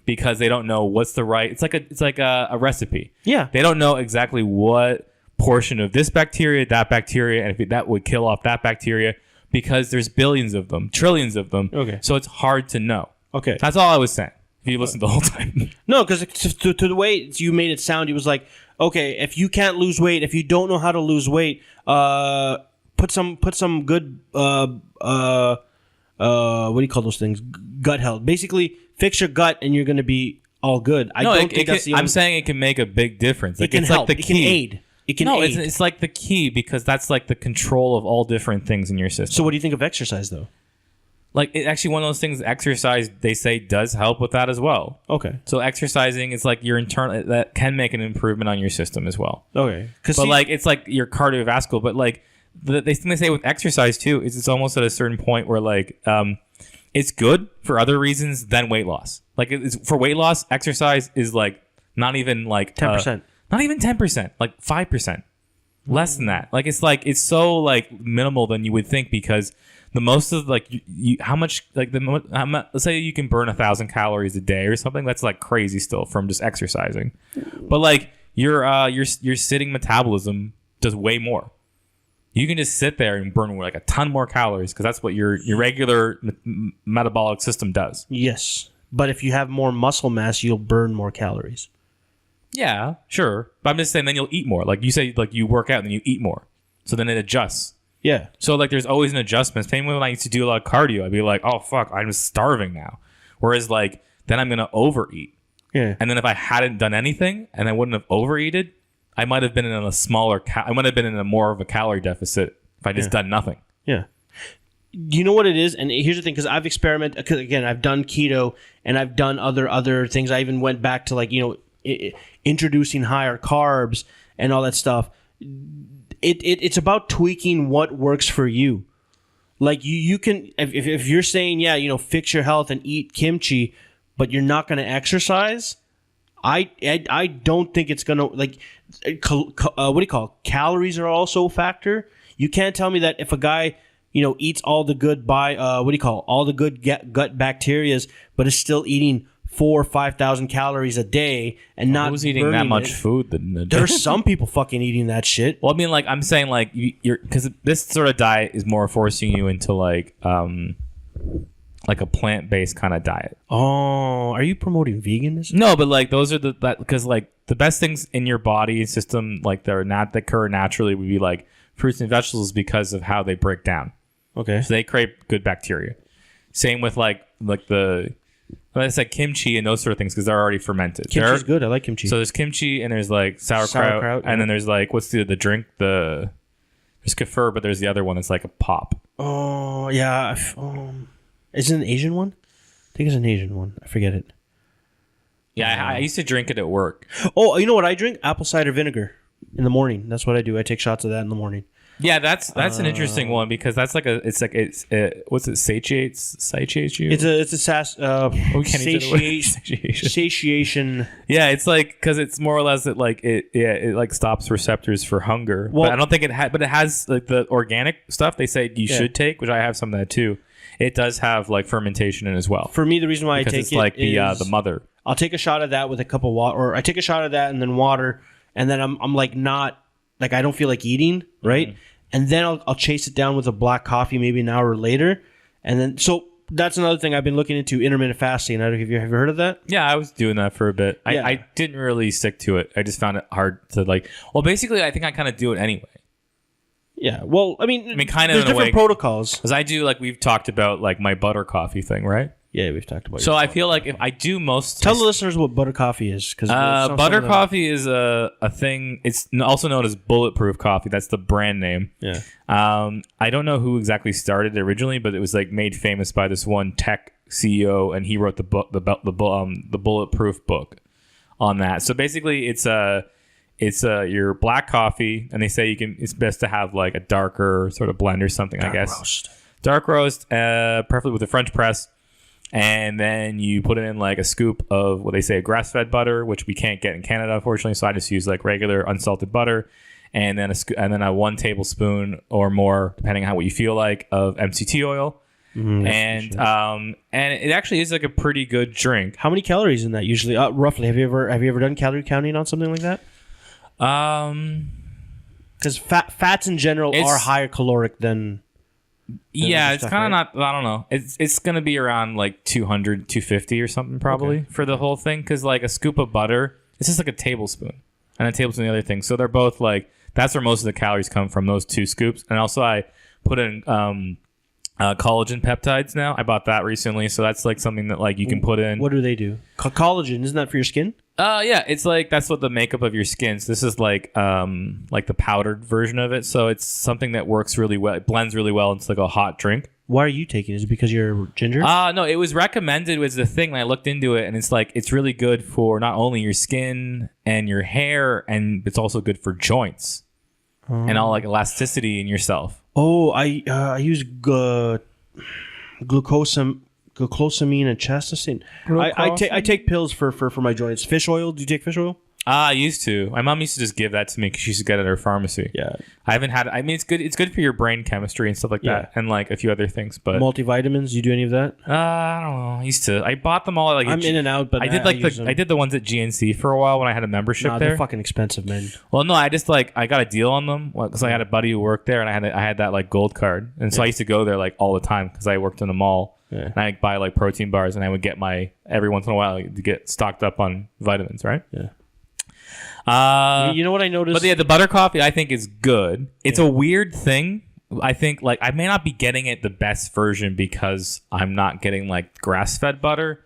because they don't know what's the right. It's like a recipe. Yeah, they don't know exactly what portion of this bacteria, that bacteria, and if that would kill off that bacteria because there's billions of them, trillions of them. Okay, so it's hard to know. Okay, that's all I was saying. If you listened the whole time. No, because to the way you made it sound, it was like, okay, if you can't lose weight, if you don't know how to lose weight, put some good what do you call those things? Gut health. Basically, fix your gut and you're going to be all good. I'm saying it can make a big difference. Like, it can help. Like the key. It can aid. It can aid. It's like the key because that's like the control of all different things in your system. So what do you think of exercise, though? Like, it actually, one of those things, exercise, they say, does help with that as well. Okay. So exercising, it's like your internal, that can make an improvement on your system as well. Okay. But like, it's like your cardiovascular, but like, they say with exercise too, is it's almost at a certain point where like, it's good for other reasons than weight loss. Like, for weight loss, exercise is like, not even like 10%. Not even 10%, like 5%. Less than that. Like, it's so like minimal than you would think because the most of like how much like let's say you can burn 1,000 calories a day or something. That's like crazy still from just exercising. But like your sitting metabolism does way more. You can just sit there and burn like a ton more calories because that's what your regular metabolic system does. Yes, but if you have more muscle mass, you'll burn more calories. Yeah, sure. But I'm just saying then you'll eat more. Like you say, like you work out and then you eat more. So then it adjusts. Yeah. So like there's always an adjustment. Same when I used to do a lot of cardio, I'd be like, oh fuck, I'm starving now. Whereas like then I'm gonna overeat. Yeah. And then if I hadn't done anything and I wouldn't have overeated, I might have been in a more of a calorie deficit if I just done nothing. Yeah. You know what it is? And here's the thing, because I've experimented, because again, I've done keto and I've done other things. I even went back to like, introducing higher carbs and all that stuff. It's about tweaking what works for you. Like you can, if you're saying, fix your health and eat kimchi, but you're not going to exercise, I don't think it's going to, like, what do you call it? Calories are also a factor. You can't tell me that if a guy, eats all the good all the good gut bacterias, but is still eating 4,000 or 5,000 calories a day and not who's eating that much food? There's some people fucking eating that shit. Well, I mean, like I'm saying, like you're because this sort of diet is more forcing you into like a plant-based kind of diet. Oh, are you promoting veganism? No, but like those are because like the best things in your body system, like that occur naturally, would be like fruits and vegetables because of how they break down. Okay, so they create good bacteria. Same with like the. Well, it's like kimchi and those sort of things because they're already fermented. Kimchi's good. I like kimchi. So there's kimchi and there's like sauerkraut and then there's like what's the drink? The There's kefir, but there's the other one that's like a pop. Oh yeah, is it an Asian one? I think it's an Asian one. I forget it. Yeah, I used to drink it at work. Oh, you know what I drink? Apple cider vinegar in the morning. That's what I do. I take shots of that in the morning. Yeah, that's an interesting one because that's like what's it satiates you? It's a satiation. Yeah, it's like because it's more or less it like stops receptors for hunger. Well, but I don't think but it has like the organic stuff they say you should take, which I have some of that too. It does have like fermentation in as well. For me, the reason why I take it's like the mother. I'll take a shot of that with a cup of water, or I take a shot of that and then water, and then I'm like not like I don't feel like eating, right? Mm-hmm. And then I'll chase it down with a black coffee maybe an hour later, and then so that's another thing I've been looking into, intermittent fasting. I don't know if you have heard of that. Yeah, I was doing that for a bit. Yeah. I didn't really stick to it. I just found it hard to like. Well, basically, I think I kind of do it anyway. Yeah, well, I mean kind of there's in a different way, protocols. Because I do like we've talked about like my butter coffee thing, right? Yeah, we've talked about. So I feel like if I do most, tell the listeners what butter coffee is, because butter coffee is a thing. It's also known as bulletproof coffee. That's the brand name. Yeah. I don't know who exactly started it originally, but it was like made famous by this one tech CEO, and he wrote the book, the bulletproof book on that. So basically, it's your black coffee, and they say it's best to have like a darker sort of blend or something. I guess dark roast, preferably with a French press. And then you put it in like a scoop of what they say grass-fed butter, which we can't get in Canada, unfortunately. So I just use like regular unsalted butter, and then a 1 tablespoon or more, depending on what you feel like, of MCT oil. And it actually is like a pretty good drink. How many calories in that usually? Roughly, have you ever done calorie counting on something like that? Because fats in general are higher caloric than. Yeah, it's kind of not. I don't know. It's gonna be around like 200, 250 or something probably for the whole thing. Because like a scoop of butter, it's just like a tablespoon, and a tablespoon of the other thing. So they're both like that's where most of the calories come from. Those 2 scoops, and also I put in collagen peptides. Now I bought that recently, so that's like something that like you can put in. What do they do? Collagen, isn't that for your skin? Yeah, it's like that's what the makeup of your skin. So this is like the powdered version of it. So it's something that works really well. It blends really well into like a hot drink. Why are you taking it? Is it because you're ginger? No, it was recommended was the thing when I looked into it, and it's like it's really good for not only your skin and your hair, and it's also good for joints and all like elasticity in yourself. Oh, I use glucosamine and chastacine. I take pills for my joints. Fish oil. Do you take fish oil? I used to. My mom used to just give that to me because she used to get it at her pharmacy. Yeah. I haven't had. I mean, it's good. It's good for your brain chemistry and stuff like that, and like a few other things. But multivitamins. Do you do any of that? I don't know. I used to. I bought them all. Like I'm in and out, but I did I did the ones at GNC for a while when I had a membership there. They're fucking expensive, man. Well, no, I just like I got a deal on them because I had a buddy who worked there, and I had that like gold card, and so I used to go there like all the time because I worked in a mall. Yeah. And I'd buy like protein bars, and I would get every once in a while to get stocked up on vitamins, right? Yeah. You know what I noticed? But yeah, the butter coffee I think is good. It's a weird thing. I think like I may not be getting it the best version because I'm not getting like grass-fed butter.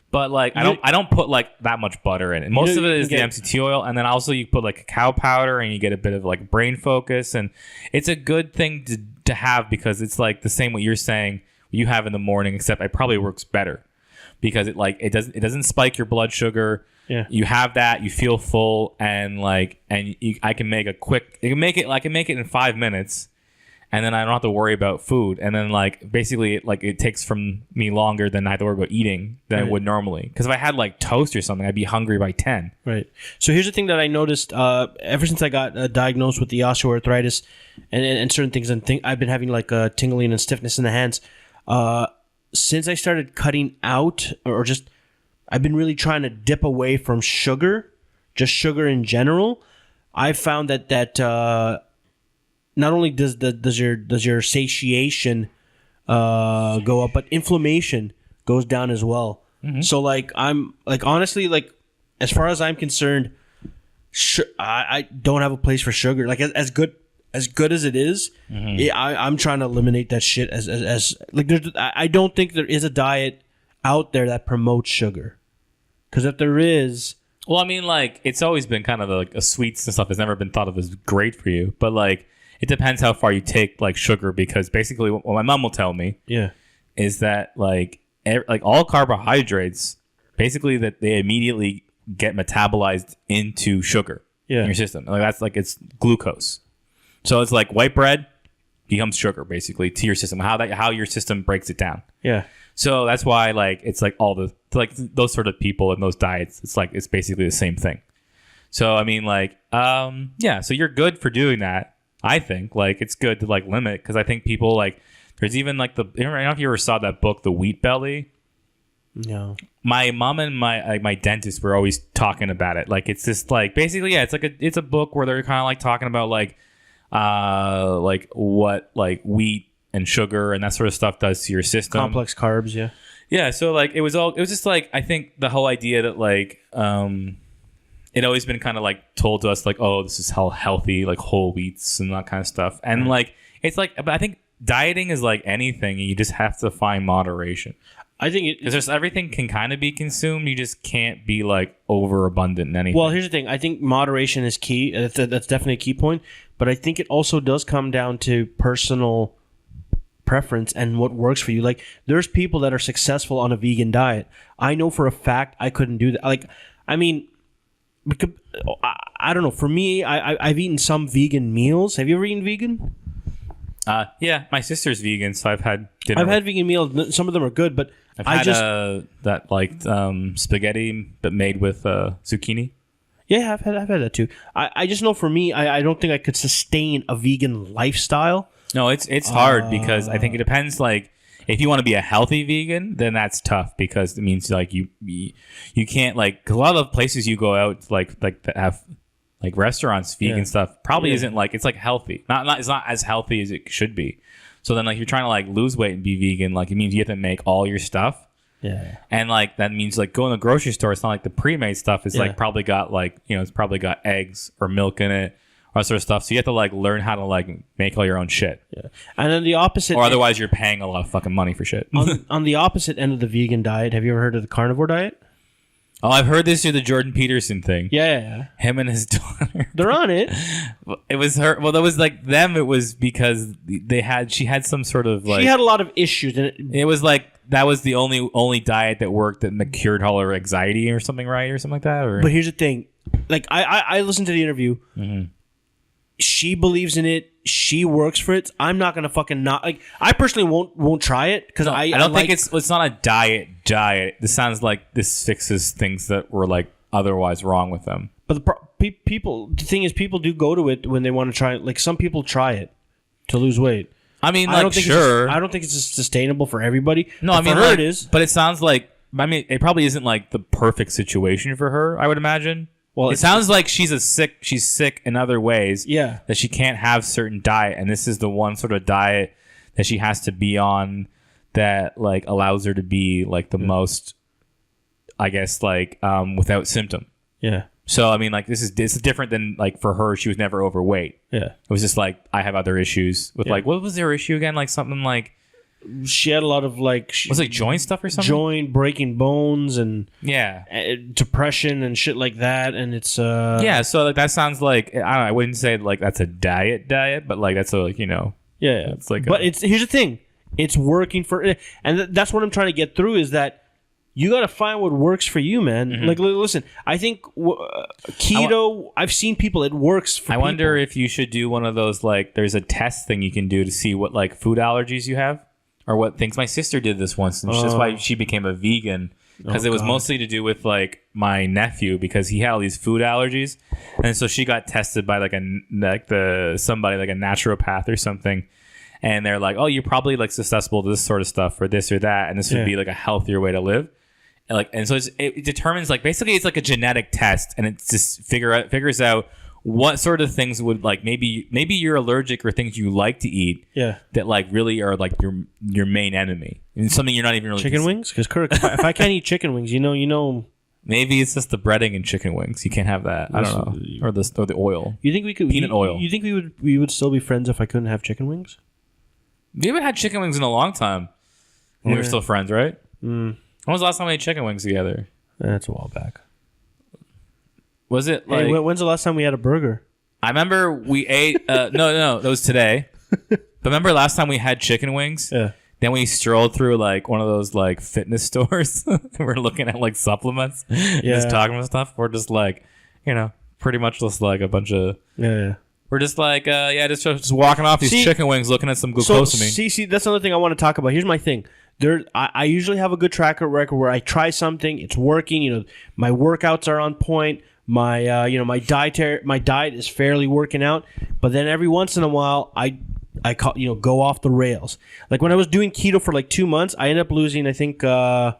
But like I don't put like that much butter in it. Most of it is the MCT oil, and then also you put like cacao powder, and you get a bit of like brain focus, and it's a good thing to have because it's like the same what you're saying you have in the morning, except it probably works better because it doesn't spike your blood sugar. Yeah. You have that, you feel full, and I can make I can make it in 5 minutes, and then I don't have to worry about food. And then like basically it takes from me longer than I have to worry about eating than it would normally. Because if I had like toast or something, I'd be hungry by 10. Right. So here's the thing that I noticed ever since I got diagnosed with the osteoarthritis and certain things, and I've been having like tingling and stiffness in the hands. Since I started cutting out or just I've been really trying to dip away from sugar, just sugar in general. I've found that not only does your satiation go up, but inflammation goes down as well. Mm-hmm. So like I'm like honestly like as far as I'm concerned, I don't have a place for sugar. Like as good as it is, I'm trying to eliminate that shit as like I don't think there is a diet out there that promotes sugar. Because if there is... Well, I mean, like, it's always been kind of like a sweets and stuff that's never been thought of as great for you. But, like, it depends how far you take like sugar, because basically what my mom will tell me is that like all carbohydrates, basically that they immediately get metabolized into sugar in your system. Like that's like it's glucose. So it's like white bread becomes sugar basically to your system. How your system breaks it down. Yeah. So that's why like it's like all the like those sort of people in those diets, it's like it's basically the same thing. So I mean like so you're good for doing that. I think like it's good to like limit, because I think people like there's even like I don't know if you ever saw that book, The Wheat Belly. No. My mom and my dentist were always talking about it. Like it's just like basically it's a book where they're kind of like talking about like what like wheat and sugar and that sort of stuff does to your system. Complex carbs, yeah. Yeah, so like it was just like I think the whole idea that like it always been kind of like told to us like, oh, this is how healthy, like whole wheats and that kind of stuff. And like it's like, but I think dieting is like anything, you just have to find moderation. I think because there's everything can kind of be consumed, you just can't be like overabundant in anything. Well, here's the thing. I think moderation is key. That's definitely a key point. But I think it also does come down to personal preference and what works for you. Like, there's people that are successful on a vegan diet. I know for a fact I couldn't do that. Like, I mean, because, I don't know. For me, I've eaten some vegan meals. Have you ever eaten vegan? Yeah, my sister's vegan, so I've had dinner. I've had vegan meals. Some of them are good, but I've had that like spaghetti but made with zucchini. Yeah, I've had that too. I just know for me, I don't think I could sustain a vegan lifestyle. No, it's hard because I think it depends. Like, if you want to be a healthy vegan, then that's tough, because it means like you can't, like, 'cause a lot of places you go out like that have like restaurants, vegan stuff probably isn't like, it's like healthy. It's not as healthy as it should be. So then like you're trying to like lose weight and be vegan, like it means you have to make all your stuff. Yeah. And like that means like going to the grocery store, it's not like the pre-made stuff is like probably got like, you know, it's probably got eggs or milk in it or that sort of stuff. So you have to like learn how to like make all your own shit. Yeah. And then the opposite, or otherwise you're paying a lot of fucking money for shit. on the opposite end of the vegan diet, have you ever heard of the carnivore diet? Oh, I've heard this through the Jordan Peterson thing. Yeah. Him and his daughter. They're on it. It was her. Well, that was like them. It was because she had some sort of like. She had a lot of issues. And it was like that was the only diet that worked that cured all her anxiety or something, right? Or something like that. Or? But here's the thing. Like, I listened to the interview. Mm-hmm. She believes in it. She works for it. I'm not gonna fucking not like. I personally won't try it because I don't think it's not a diet. This sounds like this fixes things that were like otherwise wrong with them. But the thing is, people do go to it when they want to try it. Like, some people try it to lose weight. I mean, like, sure. I don't think it's sustainable for everybody. No, but I mean, for her like, it is. But it sounds like, I mean, it probably isn't like the perfect situation for her, I would imagine. Well, it sounds like she's sick in other ways. Yeah. That she can't have certain diet, and this is the one sort of diet that she has to be on that like allows her to be like the most, I guess, like without symptom. Yeah. So I mean, like this is different than like for her. She was never overweight. Yeah. It was just like I have other issues with like, what was their issue again? Like something like. She had a lot of like was it joint stuff or something? Joint breaking bones and depression and shit like that, and it's yeah. So like that sounds like I don't know. I wouldn't say like that's a diet, but like that's a like it's like. But here's the thing, it's working for, and that's what I'm trying to get through is that you got to find what works for you, man. Mm-hmm. Like listen, I think keto. I've seen people it works for. I wonder if you should do one of those like there's a test thing you can do to see what like food allergies you have. Or what things. My sister did this once, and that's why she became a vegan, because it was mostly to do with like my nephew, because he had all these food allergies, and so she got tested by somebody like a naturopath or something, and they're like, oh, you're probably like susceptible to this sort of stuff or this or that, and this would be like a healthier way to live, and so it determines like basically it's like a genetic test, and it just figures out what sort of things would like maybe you're allergic or things you like to eat that like really are like your main enemy and something you're not even really chicken wings, because Kirk, if I can't eat chicken wings, you know maybe it's just the breading in chicken wings, you can't have that. I don't know, or the oil. You think we could peanut oil? You think we would still be friends if I couldn't have chicken wings? We haven't had chicken wings in a long time. When we were still friends, right? When was the last time we ate chicken wings together? That's a while back. Was it like... Hey, when's the last time we had a burger? I remember we ate. No, it was today. But remember last time we had chicken wings? Yeah. Then we strolled through like one of those like fitness stores. We're looking at like supplements, just talking about stuff. We're just like, pretty much just like a bunch of. Yeah. We're just like, just walking off these chicken wings, looking at some glucosamine. See, that's another thing I want to talk about. Here's my thing. I usually have a good track record where I try something, it's working. My workouts are on point. My my diet is fairly working out. But then every once in a while, I go off the rails. Like when I was doing keto for like 2 months, I ended up losing. I think I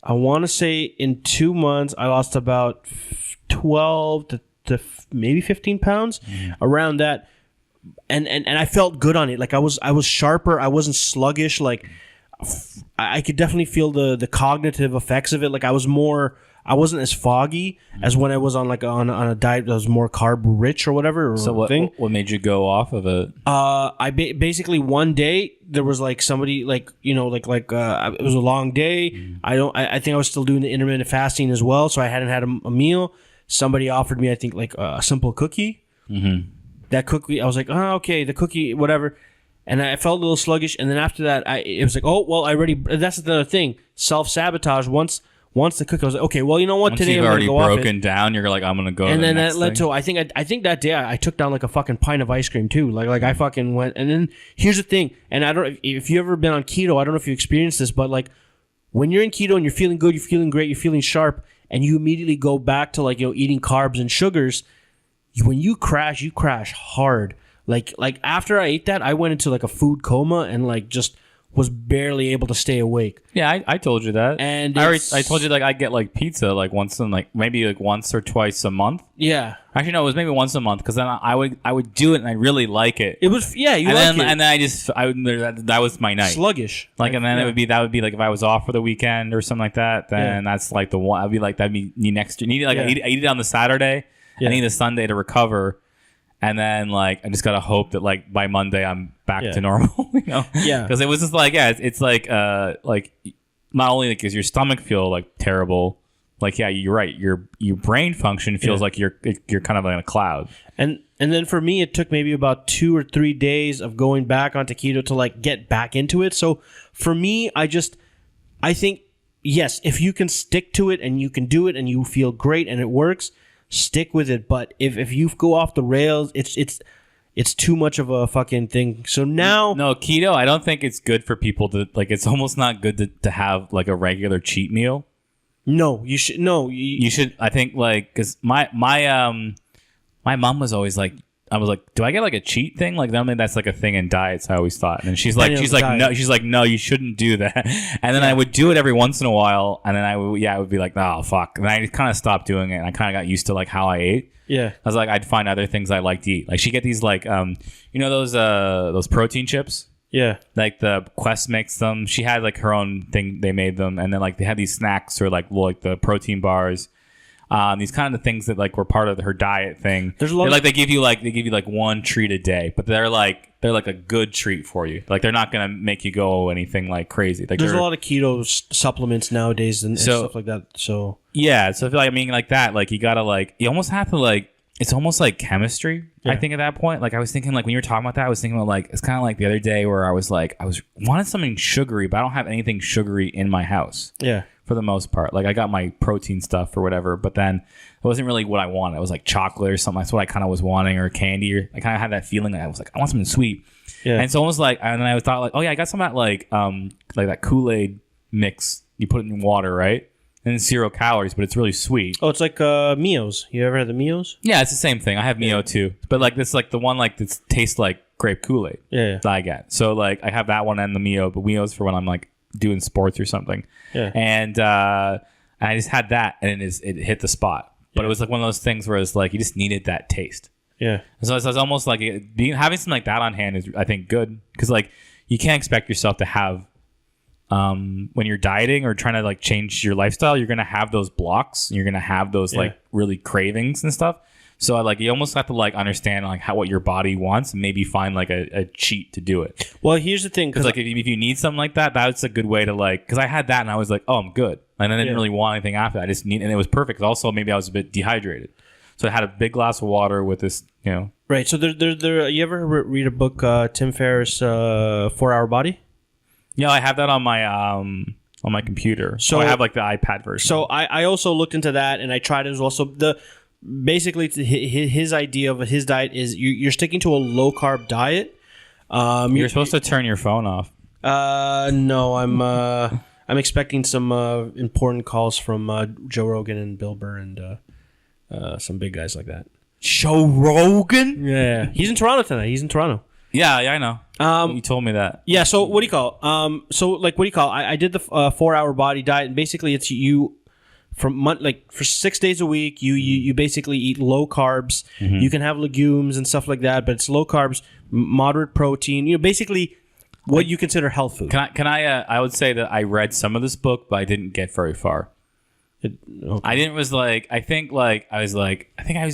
want to say in 2 months I lost about 12 to maybe 15 pounds, around that. And I felt good on it. Like I was sharper. I wasn't sluggish. Like I could definitely feel the cognitive effects of it. Like I wasn't as foggy as when I was on a diet that was more carb rich or whatever. So what made you go off of it? I basically one day there was like somebody it was a long day. I think I was still doing the intermittent fasting as well, so I hadn't had a meal. Somebody offered me, I think, like a simple cookie. Mm-hmm. That cookie, I was like, oh, okay, the cookie, whatever. And I felt a little sluggish. And then after that, it was like, oh, well, that's the thing. Self-sabotage. Once the cookie, I was like, okay, well, you know what? Once today you've I'm already go broken down, you're like, I'm going to go. And to then the that next led thing. to, I think that day I took down like a fucking pint of ice cream too. Like I fucking went. And then here's the thing. And I don't, if you've ever been on keto, I don't know if you experienced this, but like when you're in keto and you're feeling good, you're feeling great, you're feeling sharp, and you immediately go back to eating carbs and sugars, when you crash hard. Like after I ate that, I went into like a food coma and just was barely able to stay awake. Yeah, I told you that. And I told you I get like pizza once in maybe once or twice a month. Yeah. Actually, no, it was maybe once a month because then I would do it and I really like it. It was and then that was my night. Sluggish. And then it would be like if I was off for the weekend or something like that, then that's like the one. I'd be like that'd be next. I eat it on the Saturday. I need the Sunday to recover. And then I just gotta hope that by Monday I'm back to normal, Yeah. Because it was just it's not only does your stomach feel terrible, you're right, your brain function feels like you're kind of in a cloud. And then for me, it took maybe about 2 or 3 days of going back onto keto to get back into it. So for me, I think yes, if you can stick to it and you can do it and you feel great and it works, stick with it. But if you go off the rails, it's too much of a fucking thing. So now, no, keto, I don't think it's good for people to it's almost not good to have a regular cheat meal. No, you should. No, you should. I think because my mom was always I was like, do I get a cheat thing? Normally that's a thing in diets. I always thought, and she's like, no, you shouldn't do that. And then I would do it every once in a while, and then I would be like, oh fuck, and I kind of stopped doing it. And I kind of got used to how I ate. Yeah, I was like, I'd find other things I like to eat. She get these those protein chips. Yeah, the Quest makes them. She had her own thing. They made them, and then they had these snacks or the protein bars. These kind of things that were part of her diet thing. There's a lot. They give you one treat a day, but they're a good treat for you. They're not gonna make you go anything crazy. There's a lot of keto supplements nowadays and stuff like that. So yeah, so I feel that you gotta you almost have to it's almost like chemistry. Yeah. I think at that point, I was thinking when you were talking about that, I was thinking about it's kind of the other day where I was wanted something sugary, but I don't have anything sugary in my house. Yeah. For the most part, I got my protein stuff or whatever, but then it wasn't really what I wanted. It was chocolate or something. That's what I kind of was wanting, or candy, or I kind of had that feeling that I was I want something sweet. Yeah. And it's almost and then I thought oh yeah, I got some of that that Kool-Aid mix. You put it in water, right? And it's 0 calories, but it's really sweet. Oh, it's like Mio's. You ever had the Mio's? Yeah, it's the same thing. I have Mio too, but this the one that tastes like grape Kool-Aid. Yeah. That I get. So I have that one and the Mio, but Mio's for when I'm doing sports or something. Yeah. And I just had that, and it hit the spot. But it was one of those things where it's you just needed that taste. Yeah. So it's almost having something like that on hand is, I think, good, because you can't expect yourself to have when you're dieting or trying to change your lifestyle, you're gonna have those blocks. And you're gonna have those really cravings and stuff. So you almost have to understand what your body wants, and maybe find a cheat to do it. Well, here's the thing, because if you need something like that, that's a good way to because I had that and I was oh, I'm good, and I didn't really want anything after that. I just and it was perfect. Also, maybe I was a bit dehydrated, So I had a big glass of water with this, Right. So there. You ever read a book, Tim Ferriss, 4-Hour Body? Yeah, I have that on my computer. So I have like the iPad version. So I also looked into that, and I tried it as well. So basically his idea of his diet is you're sticking to a low carb diet. You're supposed to turn your phone off. No, I'm expecting some important calls from Joe Rogan and Bill Burr and some big guys like that. Joe Rogan? Yeah, he's in Toronto tonight. He's in Toronto. Yeah, I know. You told me that. Yeah. So what do you call? I did the 4-Hour Body diet, and basically it's you for 6 days a week. You basically eat low carbs. Mm-hmm. You can have legumes and stuff like that, but it's low carbs, moderate protein. Basically what you consider health food. Can I? I would say that I read some of this book, but I didn't get very far. Okay. I didn't was like I think I was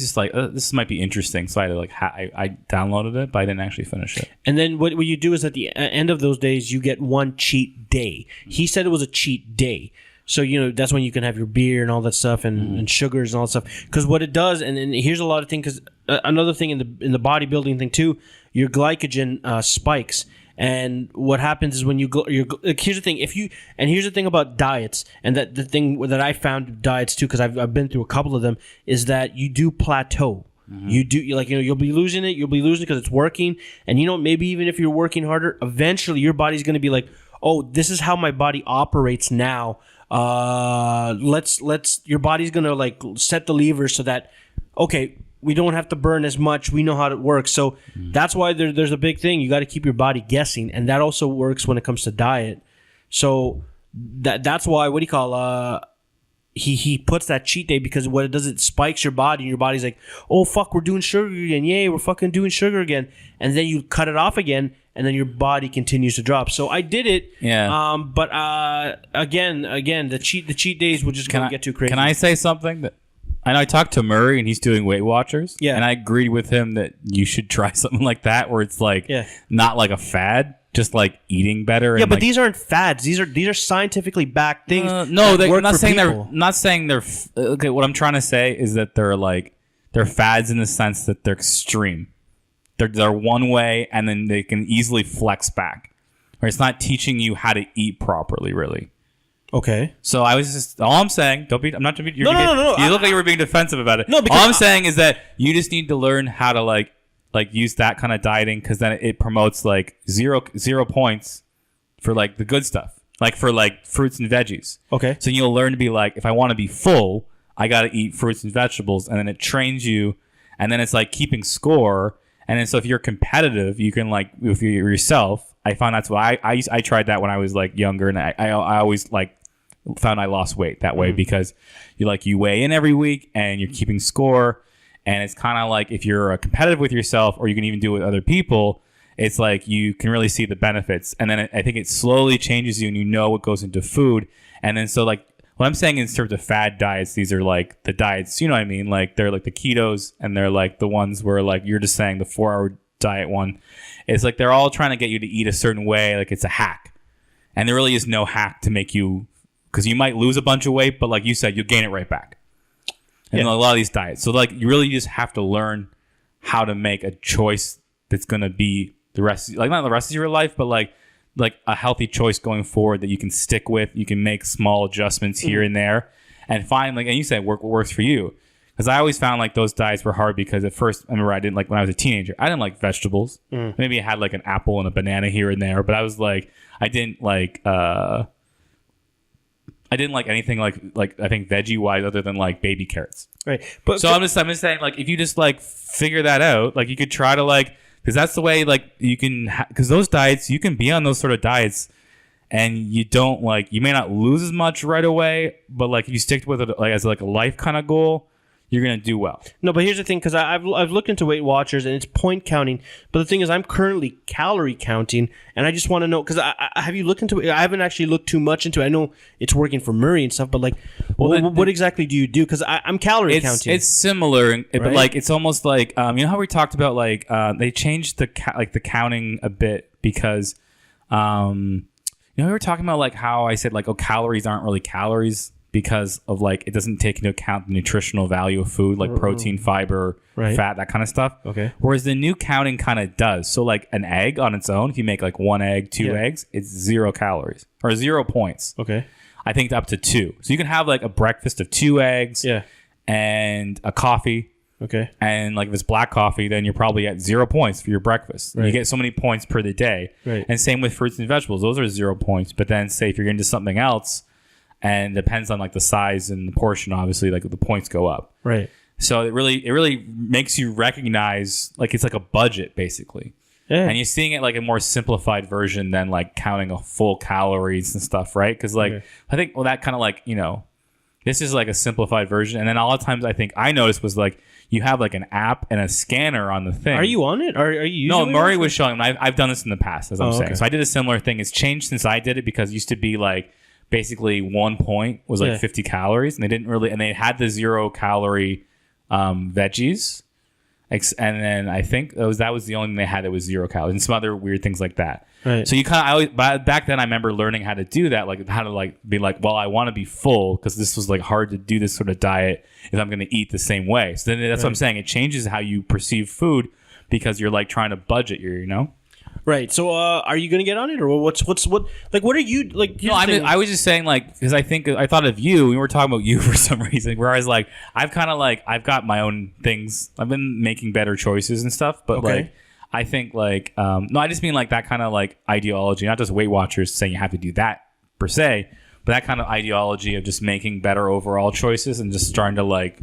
just like this might be interesting, so I had to I downloaded it, but I didn't actually finish it. And then what you do is at the end of those days you get one cheat day. He said it was a cheat day, so that's when you can have your beer and all that stuff and sugars and all that stuff. Because what it does, and here's a lot of things. Because another thing in the bodybuilding thing too, your glycogen spikes. And what happens is when you go, here's the thing. Here's the thing about diets, and that the thing that I found with diets too, because I've been through a couple of them, is that you do plateau. Mm-hmm. You'll be losing it. You'll be losing it because it's working, and maybe even if you're working harder, eventually your body's going to be like, oh, this is how my body operates now. Your body's going to like set the levers so that, okay, we don't have to burn as much. We know how it works. So that's why there's a big thing. You got to keep your body guessing. And that also works when it comes to diet. So that's why, he puts that cheat day, because what it does, it spikes your body, and your body's like, oh, fuck, we're doing sugar again. Yay, we're fucking doing sugar again. And then you cut it off again, and then your body continues to drop. So I did it. Yeah. But again, the cheat days will just get too crazy. Can I say something that... I know I talked to Murray, and he's doing Weight Watchers. Yeah. And I agreed with him that you should try something like that, where it's like not like a fad, just like eating better. Yeah, and but like, these aren't fads. These are scientifically backed things. No, that work I'm not for saying people. not saying they're. Okay, what I'm trying to say is that they're fads in the sense that they're extreme. They're one way, and then they can easily flex back. Or it's not teaching you how to eat properly, really. Okay. So I was just all I'm saying. Don't be. I'm not. No. No. You look like you were being defensive about it. No, because all I'm saying is that you just need to learn how to like use that kind of dieting, because then it promotes like zero points for like the good stuff, like for like fruits and veggies. Okay. So you'll learn to be like, if I want to be full, I got to eat fruits and vegetables, and then it trains you, and then it's like keeping score. And then so if you're competitive, you can like with yourself. I found that's why I tried that when I was like younger, and I always like found I lost weight that way, because you weigh in every week and you're keeping score, and it's kind of like if you're competitive with yourself, or you can even do it with other people, it's like you can really see the benefits. And then I think it slowly changes you, and you know what goes into food. And then so like what I'm saying in terms of fad diets, these are like the diets, you know what I mean? Like they're like the ketos, and they're like the ones where like you're just saying the 4-hour diet one. It's like they're all trying to get you to eat a certain way, like it's a hack. And there really is no hack to make you, because you might lose a bunch of weight, but like you said, you'll gain it right back. And a lot of these diets. So like you really just have to learn how to make a choice that's going to be the rest, like not the rest of your life, but like a healthy choice going forward that you can stick with. You can make small adjustments here and there, and find like, and you said what works for you. Because I always found like those diets were hard, because at first, I remember I didn't like, when I was a teenager, I didn't like vegetables. Maybe I had like an apple and a banana here and there, but I was like, I didn't like anything like I think veggie wise other than like baby carrots. Right. But so I'm just saying, like, if you just like figure that out, like you could try to like, because that's the way like you can, because those diets, you can be on those sort of diets, and you don't like, you may not lose as much right away, but like if you stick with it like as like a life kind of goal, you're going to do well. No, but here's the thing, because I've looked into Weight Watchers, and it's point counting. But the thing is, I'm currently calorie counting, and I just want to know, because have you looked into it? I haven't actually looked too much into it. I know it's working for Murray and stuff, but like, what exactly do you do? Because I'm calorie counting. It's similar, right? But like it's almost like you know how we talked about like they changed the counting a bit, because we were talking about like how I said like, oh, calories aren't really calories. because of like it doesn't take into account the nutritional value of food, like protein, fiber, fat, that kind of stuff. Okay. Whereas the new counting kind of does. So like an egg on its own, if you make like 1 egg, 2 eggs, it's 0 calories or 0 points. Okay. I think up to 2. So you can have like a breakfast of 2 eggs and a coffee. Okay. And like if it's black coffee, then you're probably at 0 points for your breakfast. Right. You get so many points per the day. Right. And same with fruits and vegetables. Those are 0 points. But then say if you're into something else, and depends on like the size and the portion, obviously, like the points go up. Right. So it really makes you recognize like it's like a budget basically. Yeah. And you're seeing it like a more simplified version than like counting a full calories and stuff, right? Because like I think that kind of like, you know, this is like a simplified version. And then a lot of times I think I noticed was like you have like an app and a scanner on the thing. Are you on it? Are you using it? No, Murray was showing me. I've done this in the past, as I'm saying. So I did a similar thing. It's changed since I did it because it used to be like basically 1 point was like 50 calories, and they didn't really, and they had the 0 calorie veggies, and then I think that was the only thing they had that was 0 calories, and some other weird things like that. Right. So you kind of, back then I remember learning how to do that, like how to like be like, well, I want to be full because this was like hard to do this sort of diet if I'm going to eat the same way. So then that's what I'm saying. It changes how you perceive food because you're like trying to budget you know. Right. So, are you going to get on it, or what are you like? No, I was just saying, like, because I thought of you. We were talking about you for some reason. Where I was like, I've got my own things. I've been making better choices and stuff, but like, I think like, no, I just mean like that kind of like ideology, not just Weight Watchers saying you have to do that per se, but that kind of ideology of just making better overall choices and just starting to like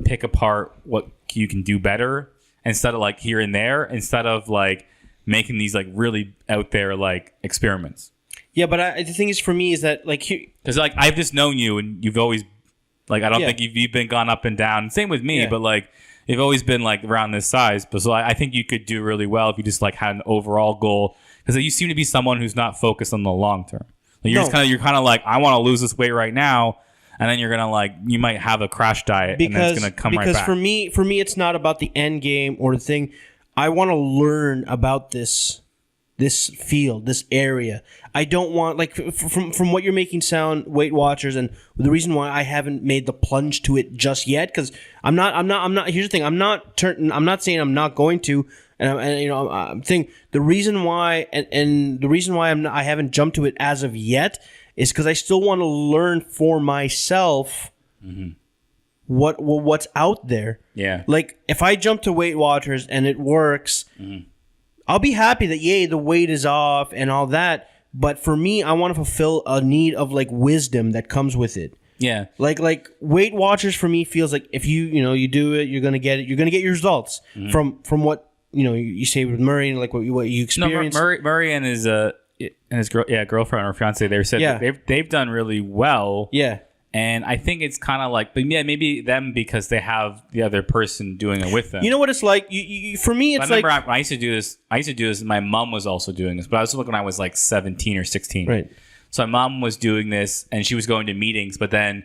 pick apart what you can do better instead of like here and there, instead of like making these like really out there like experiments. Yeah, but the thing is for me is that like because like I've just known you and you've always like I don't think you've been gone up and down. Same with me, but like you've always been like around this size. But so I think you could do really well if you just like had an overall goal, because you seem to be someone who's not focused on the long term. Like, you're kind of like, I want to lose this weight right now. And then you're gonna like you might have a crash diet and then it's gonna come right back. Because for me, it's not about the end game or the thing. I want to learn about this field, this area. I don't want like from what you're making sound, Weight Watchers, and the reason why I haven't made the plunge to it just yet, because I'm not. Here's the thing. I'm not saying I'm not going to, and you know, I'm saying the reason why and the reason why I haven't jumped to it as of yet is because I still want to learn for myself. Mm-hmm. What's out there. Yeah. Like if I jump to Weight Watchers and it works, I'll be happy that the weight is off and all that. But for me, I want to fulfill a need of like wisdom that comes with it. Yeah. Like Weight Watchers for me feels like if you do it, you're gonna get it. You're gonna get your results from what you say with Murray and like what you experience. No, Murray and his girlfriend or fiance, they said that they've done really well. Yeah. And I think it's kind of like, but yeah, maybe them because they have the other person doing it with them. You know what it's like? For me, it's like... I remember I used to do this. My mom was also doing this, but I was looking when I was like 17 or 16. Right. So my mom was doing this, and she was going to meetings, but then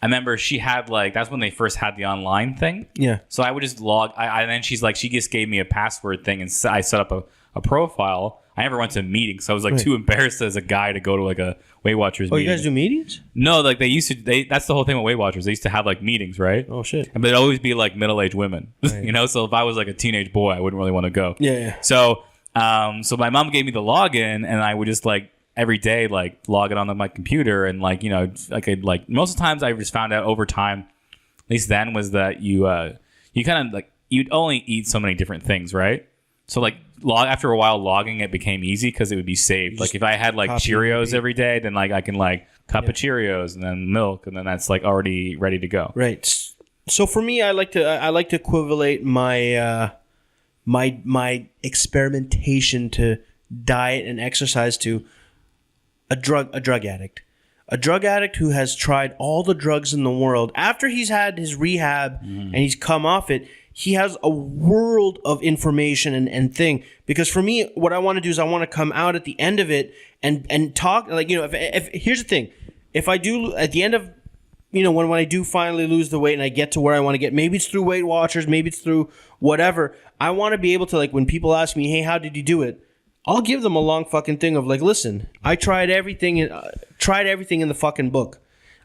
I remember she had like, that's when they first had the online thing. Yeah. So I would just log, and then she just gave me a password thing, and I set up a profile. I never went to meetings, so I was like too embarrassed as a guy to go to like a Weight Watchers meeting. Oh, you guys do meetings? No, like they used to. That's the whole thing with Weight Watchers. They used to have like meetings, right? Oh shit! But it'd always be like middle-aged women, right. So if I was like a teenage boy, I wouldn't really want to go. Yeah. So, so my mom gave me the login, and I would just like every day like log it on my computer, and like like most of the times I just found out over time, at least then, was that you kind of like you'd only eat so many different things, right? So like after a while logging it became easy because it would be saved. Like if I had like Cheerios every day, then like I can like cup of Cheerios and then milk, and then that's like already ready to go. Right. So for me, I like to equivalate my my experimentation to diet and exercise to a drug addict. A drug addict who has tried all the drugs in the world. After he's had his rehab and he's come off it, he has a world of information and thing. Because for me, what I want to do is I want to come out at the end of it and talk. Like, if here's the thing. If I do, at the end of, when I do finally lose the weight and I get to where I want to get, maybe it's through Weight Watchers, maybe it's through whatever. I want to be able to, like, when people ask me, hey, how did you do it? I'll give them a long fucking thing of like, listen, I tried everything in the fucking book.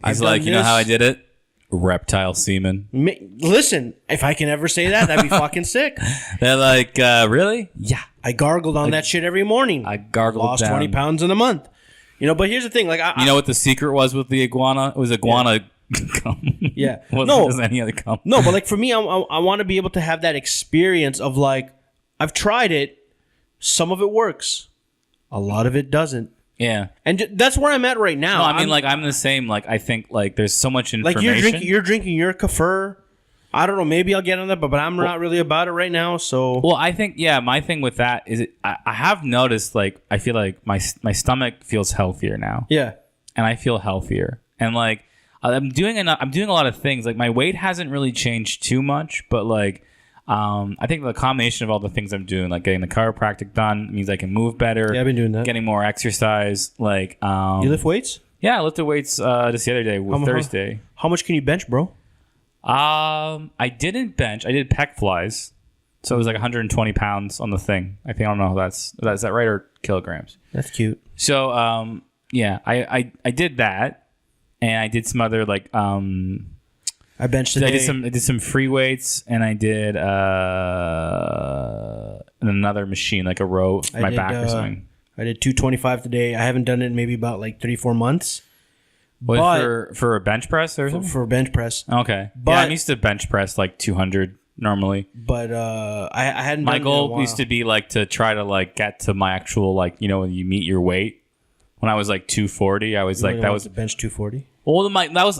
He's like, you know how I did it? Reptile semen. Listen, if I can ever say that, that'd be fucking sick. They're like, really? Yeah, I gargled on that shit every morning. I gargled Lost down. 20 pounds in a month. You know, but here's the thing. Like, you know what the secret was with the iguana? It was iguana cum. Yeah. Wasn't any other cum. No, but like for me, I want to be able to have that experience of like, I've tried it. Some of it works. A lot of it doesn't. Yeah. And that's where I'm at right now. No, I mean, I'm the same. Like, I think, like, there's so much information. Like, you're drinking your kefir. I don't know. Maybe I'll get on that, but I'm not really about it right now, so... Well, I think, my thing with that is I have noticed, like, I feel like my stomach feels healthier now. Yeah. And I feel healthier. And, like, I'm doing a lot of things. Like, my weight hasn't really changed too much, but, like... I think the combination of all the things I'm doing, like getting the chiropractic done, means I can move better. Yeah, I've been doing that. Getting more exercise. Like, you lift weights? Yeah, I lifted weights just the other day, Thursday. How much can you bench, bro? I didn't bench. I did pec flies. So it was like 120 pounds on the thing. I don't know if is that right, or kilograms? That's cute. So, I did that. And I did some other, like, I benched today. I did some free weights, and I did another machine, like a row for my back or something. I did 225 today. I haven't done it in maybe about like 3-4 months. For a bench press or something? For a bench press. Okay. But I'm used to bench press like 200 normally. But I hadn't my done it in a goal while. used to be like to try to like get to my actual, like, you know, when you meet your weight. When I was like 240, I was like, that was bench 240. Well,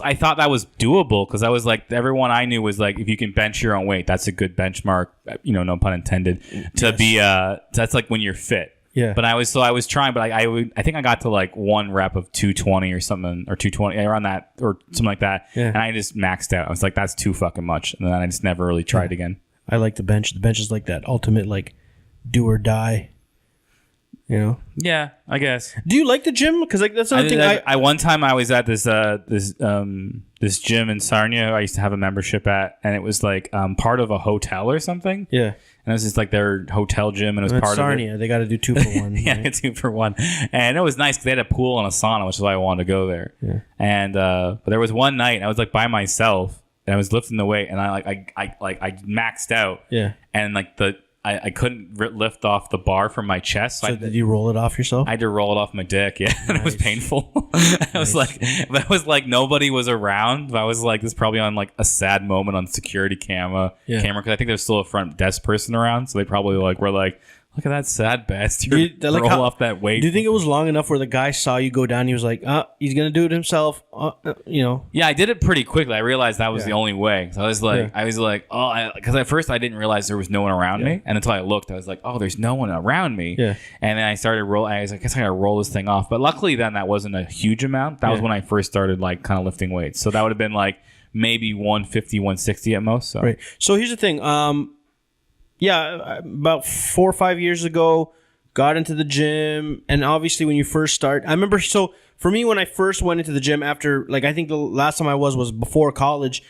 I thought that was doable, because I was like, everyone I knew was like, if you can bench your own weight, that's a good benchmark. You know, no pun intended. To be that's like when you're fit. Yeah. But I was trying, but I think I got to like one rep of 220 or something, or 220 around that, or something like that. Yeah. And I just maxed out. I was like, that's too fucking much, and then I just never really tried again. I like the bench. The bench is like that ultimate like do or die. You know? Yeah, I guess. Do you like the gym? Because like that's another thing. I one time I was at this gym in Sarnia I used to have a membership at, and it was like part of a hotel or something. Yeah. And it was just like their hotel gym, and it was That's part Sarnia. of it. They got to do 2 for 1. Yeah, right? 2 for 1. And it was nice because they had a pool and a sauna, which is why I wanted to go there. Yeah. And but there was one night I was like by myself, and I was lifting the weight, and I maxed out. Yeah. And like I couldn't lift off the bar from my chest. So did you roll it off yourself? I had to roll it off my dick, yeah. And it was painful. I was like nobody was around. I was like, this is probably on like a sad moment on security camera, because I think there's still a front desk person around. So they probably like were like, look at that sad bastard roll off that weight. Do you think it was long enough where the guy saw you go down? He was like, he's going to do it himself. You know? Yeah, I did it pretty quickly. I realized that was the only way. So I was like, because at first I didn't realize there was no one around me. And until I looked, I was like, oh, there's no one around me. Yeah. And then I started rolling. I was like, I guess I got to roll this thing off. But luckily then that wasn't a huge amount. That was when I first started like kind of lifting weights. So that would have been like maybe 150, 160 at most. So. Right. So here's the thing. About 4 or 5 years ago, got into the gym, and obviously when you first start, I remember, so for me, when I first went into the gym after, like, I think the last time I was before college.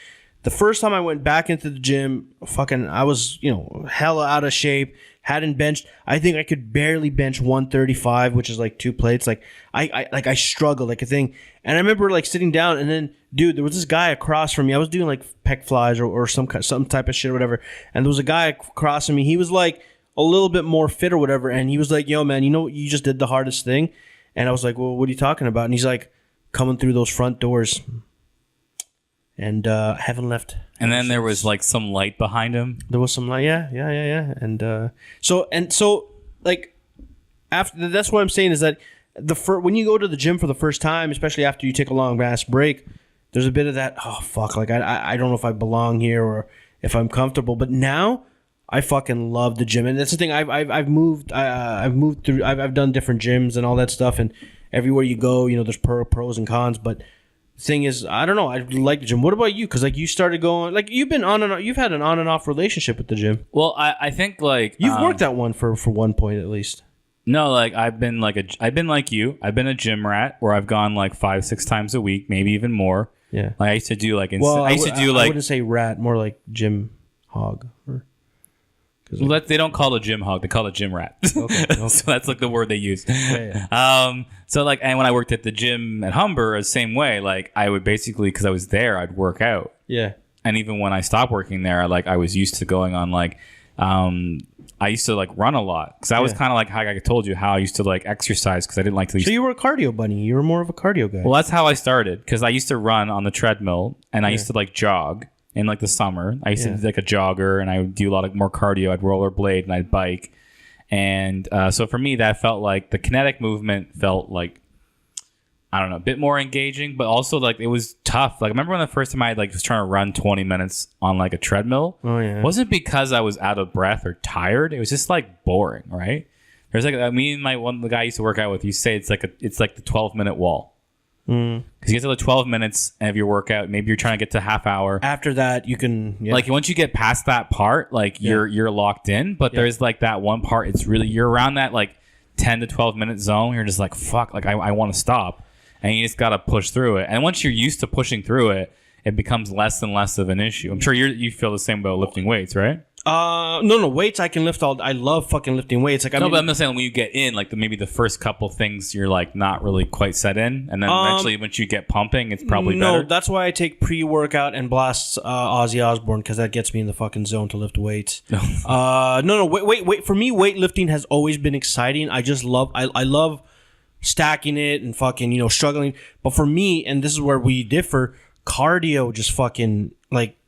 The first time I went back into the gym, I was, hella out of shape, hadn't benched. I think I could barely bench 135, which is like 2 plates. Like, I struggled, like a thing. And I remember like sitting down, and then, dude, there was this guy across from me. I was doing like pec flies or some type of shit or whatever. And there was a guy across from me. He was like a little bit more fit or whatever. And he was like, yo, man, you just did the hardest thing. And I was like, well, what are you talking about? And he's like, coming through those front doors. And haven't left. And then there was like some light behind him. There was some light, yeah. And so like after that's what I'm saying is that when you go to the gym for the first time, especially after you take a long ass break, there's a bit of that. Oh fuck! Like I don't know if I belong here or if I'm comfortable. But now I fucking love the gym, and that's the thing. I've moved through. I've done different gyms and all that stuff, and everywhere you go, there's pros and cons, but. Thing is, I don't know. I like the gym. What about you? Because like you started going, like you've had an on and off relationship with the gym. Well, I think like you've worked at one for one point at least. No, like I've been like you. I've been a gym rat where I've gone like 5-6 times a week, maybe even more. Yeah. Like I used to do like I wouldn't say rat, more like gym hog. Well, they don't call it a gym hog; they call it gym rat. Okay. So that's like the word they use. Yeah. So like, and when I worked at the gym at Humber, the same way. Like, I would basically, because I was there, I'd work out. Yeah. And even when I stopped working there, I was used to going on like, I used to like run a lot because I was kind of like how I told you how I used to like exercise because I didn't like to. So you were a cardio bunny. You were more of a cardio guy. Well, that's how I started because I used to run on the treadmill and I used to like jog in like the summer. I used to be like a jogger and I would do a lot of more cardio. I'd rollerblade and I'd bike. And so for me, that felt like the kinetic movement felt like, I don't know, a bit more engaging, but also like it was tough. Like I remember when the first time I like was trying to run 20 minutes on like a treadmill. Oh yeah. It wasn't because I was out of breath or tired. It was just like boring, right? There's like me and the guy I used to work out with. You say it's like the 12-minute wall. Because you get to the 12 minutes of your workout, maybe you're trying to get to half hour. After that, you can like once you get past that part, like you're locked in. But there's like that one part. It's really you're around that like 10 to 12 minute zone. You're just like fuck. Like I want to stop. And you just got to push through it. And once you're used to pushing through it, it becomes less and less of an issue. I'm sure you feel the same about lifting weights, right? No, weights I can lift all. I love fucking lifting weights. Like, but I'm just saying when you get in, like maybe the first couple things you're like not really quite set in, and then eventually once you get pumping, it's probably better. No, that's why I take pre-workout and blast Ozzy Osbourne because that gets me in the fucking zone to lift weights. No, wait. For me, weightlifting has always been exciting. I just love. I love stacking it and fucking struggling. But for me, and this is where we differ, cardio just fucking like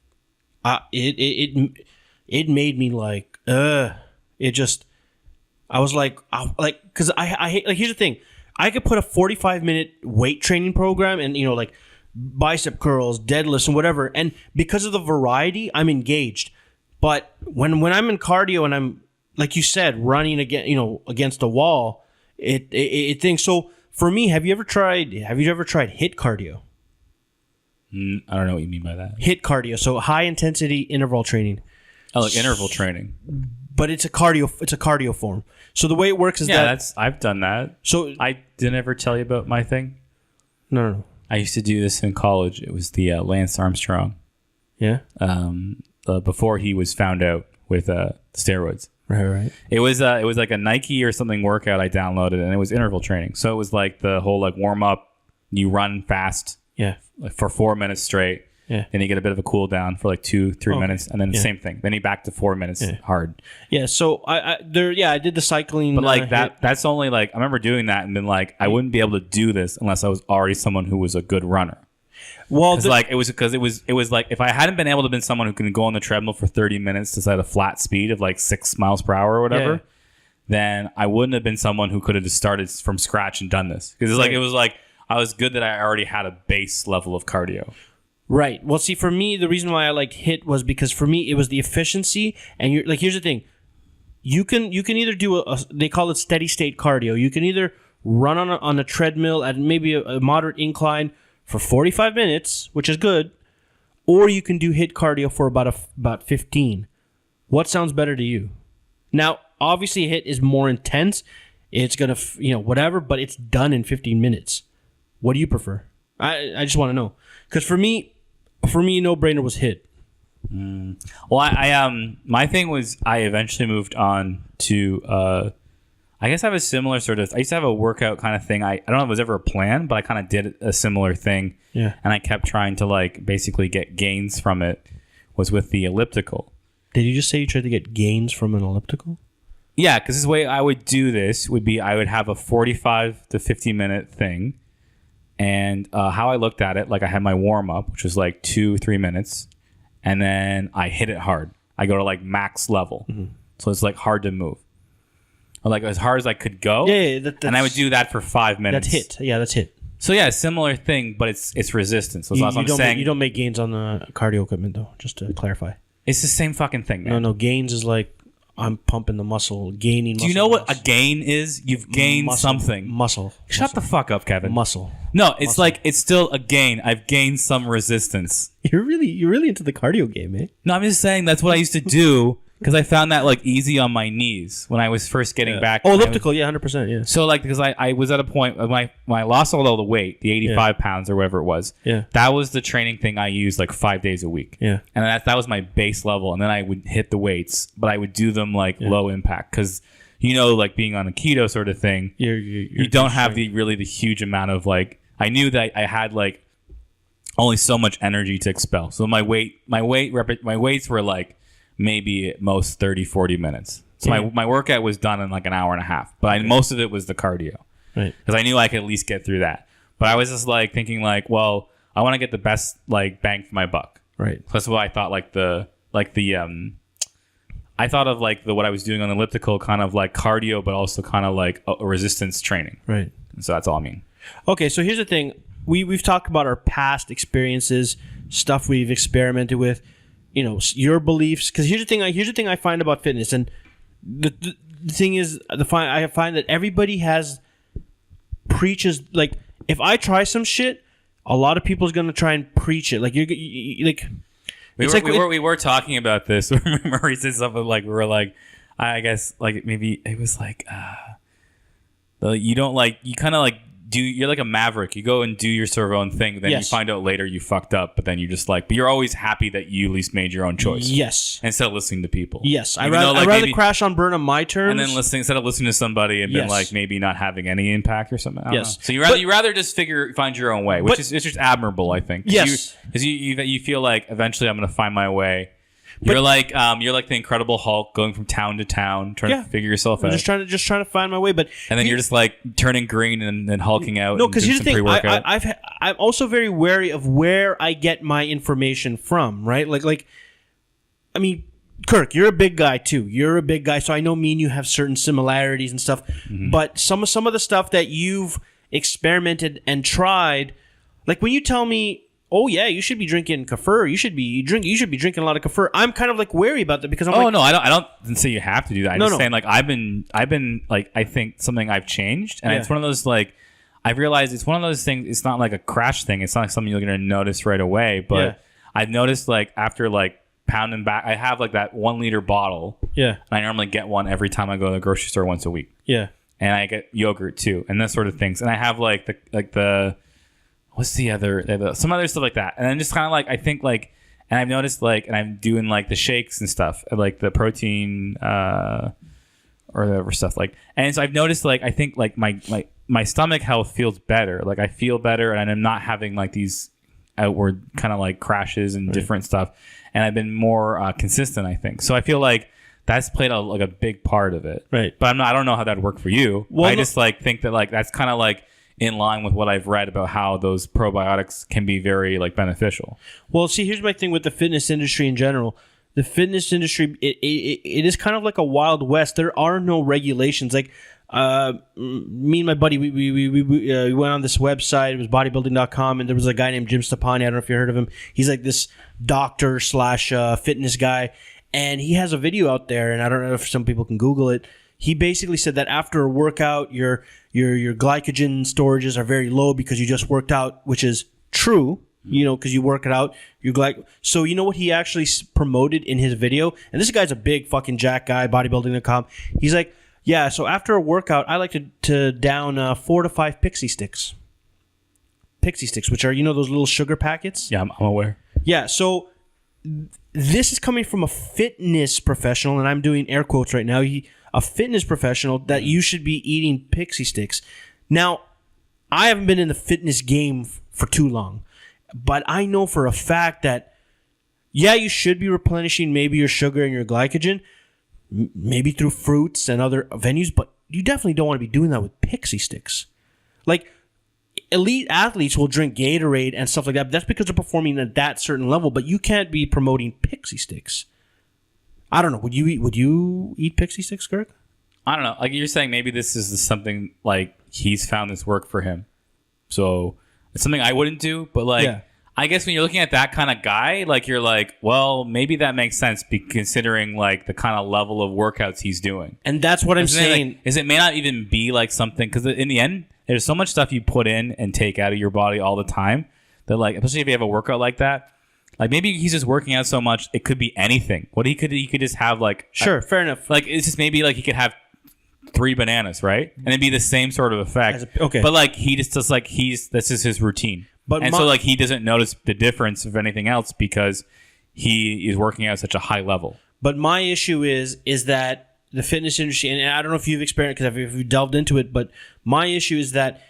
it made me like it just I was like because I hate like here's the thing, I could put a 45-minute weight training program and like bicep curls, deadlifts and whatever, and because of the variety I'm engaged. But when I'm in cardio and I'm like you said running against a wall, it thinks. So for me, have you ever tried HIIT cardio? I don't know what you mean by that. HIIT cardio, so high intensity interval training. Oh, like interval training. But it's a cardio form. So the way it works is I've done that. So I didn't ever tell you about my thing. No. I used to do this in college. It was the Lance Armstrong. Yeah. Before he was found out with steroids. Right. It was like a Nike or something workout I downloaded, and it was interval training. So it was like the whole like warm up, you run fast, like for 4 minutes straight, then you get a bit of a cool down for like 2-3 minutes, and then the same thing. Then you back to 4 minutes hard. Yeah. So I did the cycling, but like that's only like I remember doing that and been like I wouldn't be able to do this unless I was already someone who was a good runner. Well, it was like if I hadn't been able to been someone who can go on the treadmill for 30 minutes to set a flat speed of like 6 miles per hour or whatever, then I wouldn't have been someone who could have just started from scratch and done this. Because it was like I was good that I already had a base level of cardio. Right. Well, see, for me, the reason why I like HIIT was because for me it was the efficiency. And you're like, here's the thing: you can either do they call it steady state cardio. You can either run on a treadmill at maybe a moderate incline for 45 minutes, which is good, or you can do HIIT cardio for about 15. What sounds better to you? Now, obviously, HIIT is more intense. It's gonna, whatever, but it's done in 15 minutes. What do you prefer? I just want to know, because for me, no brainer was HIIT. Well, I my thing was I eventually moved on to I guess I have a similar sort of. I used to have a workout kind of thing. I don't know if it was ever a plan, but I kind of did a similar thing. Yeah. And I kept trying to like basically get gains from it. Was with the elliptical. Did you just say you tried to get gains from an elliptical? Yeah, because this way I would do this would be I would have a 45 to 50 minute thing, and how I looked at it, like I had my warm up, which was like 2-3 minutes, and then I hit it hard. I go to like max level, so it's like hard to move. Or like as hard as I could go. Yeah, and I would do that for 5 minutes. That's HIIT. Yeah, that's HIIT. So yeah, similar thing, but it's resistance. So you don't make gains on the cardio equipment though. Just to clarify, it's the same fucking thing, man. No, gains is like I'm pumping the muscle, gaining. Do you know what a gain is? You've gained something. Muscle. Shut the fuck up, Kevin. Muscle. No, it's like it's still a gain. I've gained some resistance. You're really into the cardio game, eh? No, I'm just saying that's what I used to do. because I found that like easy on my knees when I was first getting back. Oh, elliptical, yeah, 100%, yeah. So like because I was at a point when I lost all the weight, the 85 pounds or whatever it was. Yeah. That was the training thing I used like 5 days a week. Yeah. And that was my base level, and then I would hit the weights, but I would do them like low impact because like being on a keto sort of thing, you don't have the huge amount of like. I knew that I had like only so much energy to expel, so my weights were like maybe at most 30-40 minutes. So my workout was done in like an hour and a half, but most of it was the cardio, right? Because I knew I could at least get through that. But I was just like thinking like, well, I want to get the best like bang for my buck, right? That's what I thought. I thought of like what I was doing on the elliptical, kind of like cardio, but also kind of like a resistance training, right? And so that's all I mean. Okay, so here's the thing: we've talked about our past experiences, stuff we've experimented with. Your beliefs. Because here's the thing I find about fitness, and the thing is, I find that everybody preaches like if I try some shit, a lot of people is gonna try and preach it. Like we were talking about this. Remember, he said something like we were like, I guess like maybe it was like, you don't like you kind of like. You're like a maverick. You go and do your sort of own thing. Then you find out later you fucked up. But then you just like, but you're always happy that you at least made your own choice. Yes. Instead of listening to people. Yes. I'd rather crash on burn on my terms. And then instead of listening to somebody and then like maybe not having any impact or something. I don't know. So you rather just find your own way, which is just admirable, I think. Yes. Because you feel like eventually I'm going to find my way. You're like the Incredible Hulk, going from town to town, trying to figure yourself out. Just trying to find my way, but and then you're just like turning green and hulking out. No, because here's the thing: I'm also very wary of where I get my information from. Right? Like, I mean, Kirk, you're a big guy too. You're a big guy, so I know me and you have certain similarities and stuff. Mm-hmm. But some of the stuff that you've experimented and tried, like when you tell me, oh yeah, you should be drinking kefir. You should be drinking a lot of kefir. I'm kind of like wary about that because I'm no, I don't say you have to do that. I'm just saying like I've been like I think something I've changed, and it's one of those like I've realized it's one of those things. It's not like a crash thing. It's not like something you're gonna notice right away. But I've noticed like after like pounding back, I have like that 1 liter bottle. Yeah, and I normally get one every time I go to the grocery store once a week. Yeah, and I get yogurt too, and that sort of things. And I have like the what's the other some other stuff like that, and then just kind of like I think like, and I've noticed like, and I'm doing like the shakes and stuff, like the protein or whatever stuff like, and so I've noticed like I think like my stomach health feels better, like I feel better, and I'm not having like these outward kind of like crashes and different stuff, and I've been more consistent, I think. So I feel like that's played a big part of it, right? But I don't know how that'd work for you. Well, I just like think that like that's kind of like in line with what I've read about how those probiotics can be very like beneficial. Well, see, here's my thing with the fitness industry in general. The fitness industry, it is kind of like a Wild West. There are no regulations. Like me and my buddy, we went on this website. It was bodybuilding.com, and there was a guy named Jim Stepani. I don't know if you heard of him. He's like this doctor / fitness guy, and he has a video out there, and I don't know if some people can Google it. He basically said that after a workout, your glycogen storages are very low because you just worked out, which is true, because you work it out. So you know what he actually promoted in his video? And this guy's a big fucking jack guy, bodybuilding.com. He's like, yeah, so after a workout, I like to down 4 to 5 pixie sticks. Pixie sticks, which are, those little sugar packets? Yeah, I'm aware. Yeah, so this is coming from a fitness professional, and I'm doing air quotes right now. A fitness professional that you should be eating pixie sticks. Now, I haven't been in the fitness game for too long, but I know for a fact that, yeah, you should be replenishing maybe your sugar and your glycogen, maybe through fruits and other venues, but you definitely don't want to be doing that with pixie sticks. Like, elite athletes will drink Gatorade and stuff like that, but that's because they're performing at that certain level, but you can't be promoting pixie sticks. I don't know. Would you eat pixie sticks, Kirk? I don't know. Like you're saying, maybe this is something like he's found this work for him. So it's something I wouldn't do. But like, I guess when you're looking at that kind of guy, like you're like, well, maybe that makes sense considering like the kind of level of workouts he's doing. And that's what I'm saying. Is it may not even be like something, because in the end, there's so much stuff you put in and take out of your body all the time that like, especially if you have a workout like that, Like maybe he's just working out so much. It could be anything. He could just have like Sure, fair enough. Like it's just maybe like he could have 3 bananas, right? And it'd be the same sort of effect. Okay. But like he just does like this is his routine. So like he doesn't notice the difference of anything else because he is working out at such a high level. But my issue is that the fitness industry, and I don't know if you've experienced because if you've delved into it, but my issue is that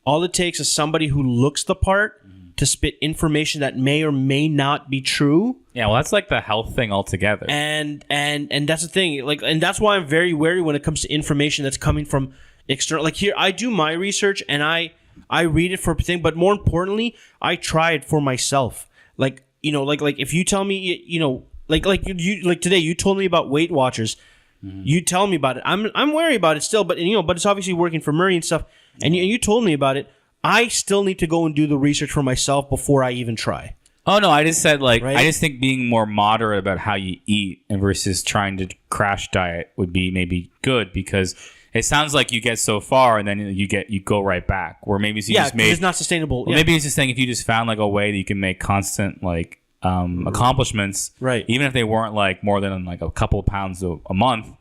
all it takes is somebody who looks the part to spit information that may or may not be true. Yeah, well, that's like the health thing altogether. And that's the thing. Like, and that's why I'm very wary when it comes to information that's coming from external. Like here, I do my research and I read it for a thing, but more importantly, I try it for myself. Like, you know, like if you tell me, you know, like today, you told me about Weight Watchers. Mm-hmm. You tell me about it. I'm wary about it still, but you know, but it's obviously working for Murray and stuff. And you told me about it. I still need to go and do the research for myself before I even try. Oh no, I just said like right? I just think being more moderate about how you eat and versus trying to crash diet would be maybe good because it sounds like you get so far and then you go right back. Where maybe it's not sustainable. Well, maybe it's just saying if you just found like a way that you can make constant like accomplishments, right? Even if they weren't like more than like a couple of pounds a month.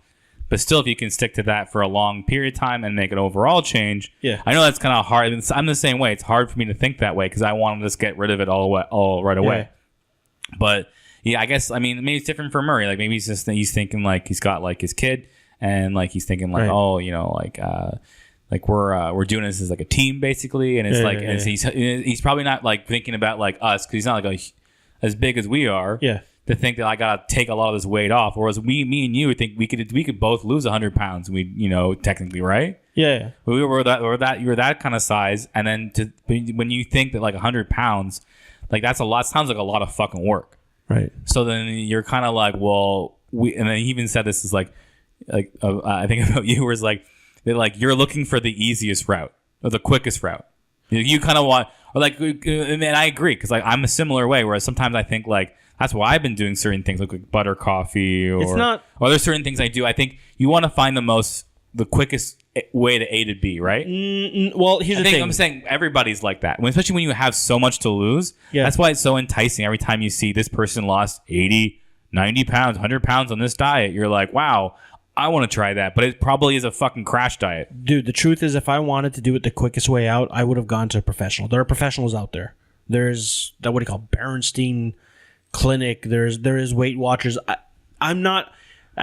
But still, if you can stick to that for a long period of time and make an overall change, I know that's kind of hard. I'm the same way. It's hard for me to think that way because I want to just get rid of it all right away. Yeah. But yeah, I guess maybe it's different for Murray. Like maybe he's thinking like he's got like his kid and like he's thinking like like we're doing this as like a team basically, and it's he's probably not like thinking about like us because he's not like as big as we are. Yeah. To think that I gotta take a lot of this weight off, whereas me and you think we could both lose 100 pounds. We technically right. Yeah. We were that kind of size, and then when you think that like 100 pounds, like that's a lot. Sounds like a lot of fucking work. Right. So then you're kind of like, well, and then he even said this is like I think about you, where it's like they're like you're looking for the easiest route or the quickest route. You kind of want, or like, and I agree because like I'm a similar way. Whereas sometimes I think like. That's why I've been doing certain things like butter coffee or there's certain things I do. I think you want to find the quickest way to A to B, right? Well, here's the thing. I'm saying everybody's like that, especially when you have so much to lose. Yeah. That's why it's so enticing. Every time you see this person lost 80, 90 pounds, 100 pounds on this diet, you're like, wow, I want to try that. But it probably is a fucking crash diet. Dude, the truth is if I wanted to do it the quickest way out, I would have gone to a professional. There are professionals out there. There's what do you call Berenstein Clinic. There is Weight Watchers. I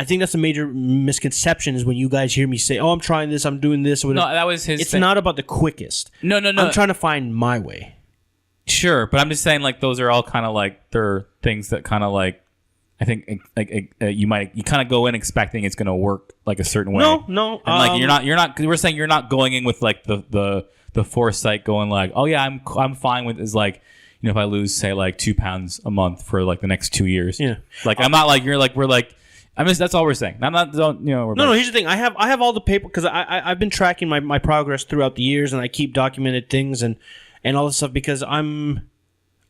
think that's a major misconception is when you guys hear me say, "Oh, I'm trying this, I'm doing this." No, that was his. It's thing. Not about the quickest. No. I'm trying to find my way. Sure, but I'm just saying like those are all kind of like they're things that kind of like I think like you kind of go in expecting it's going to work like a certain way. No. And like you're not. We're saying you're not going in with like the foresight going like, oh yeah, I'm fine with is like. You know, if I lose, say, like 2 pounds a month for like the next 2 years, like I'm not like you're like we're like, I mean that's all we're saying. I'm not, No. Here's the thing. I have all the paper because I've been tracking my progress throughout the years, and I keep documented things and all this stuff because I'm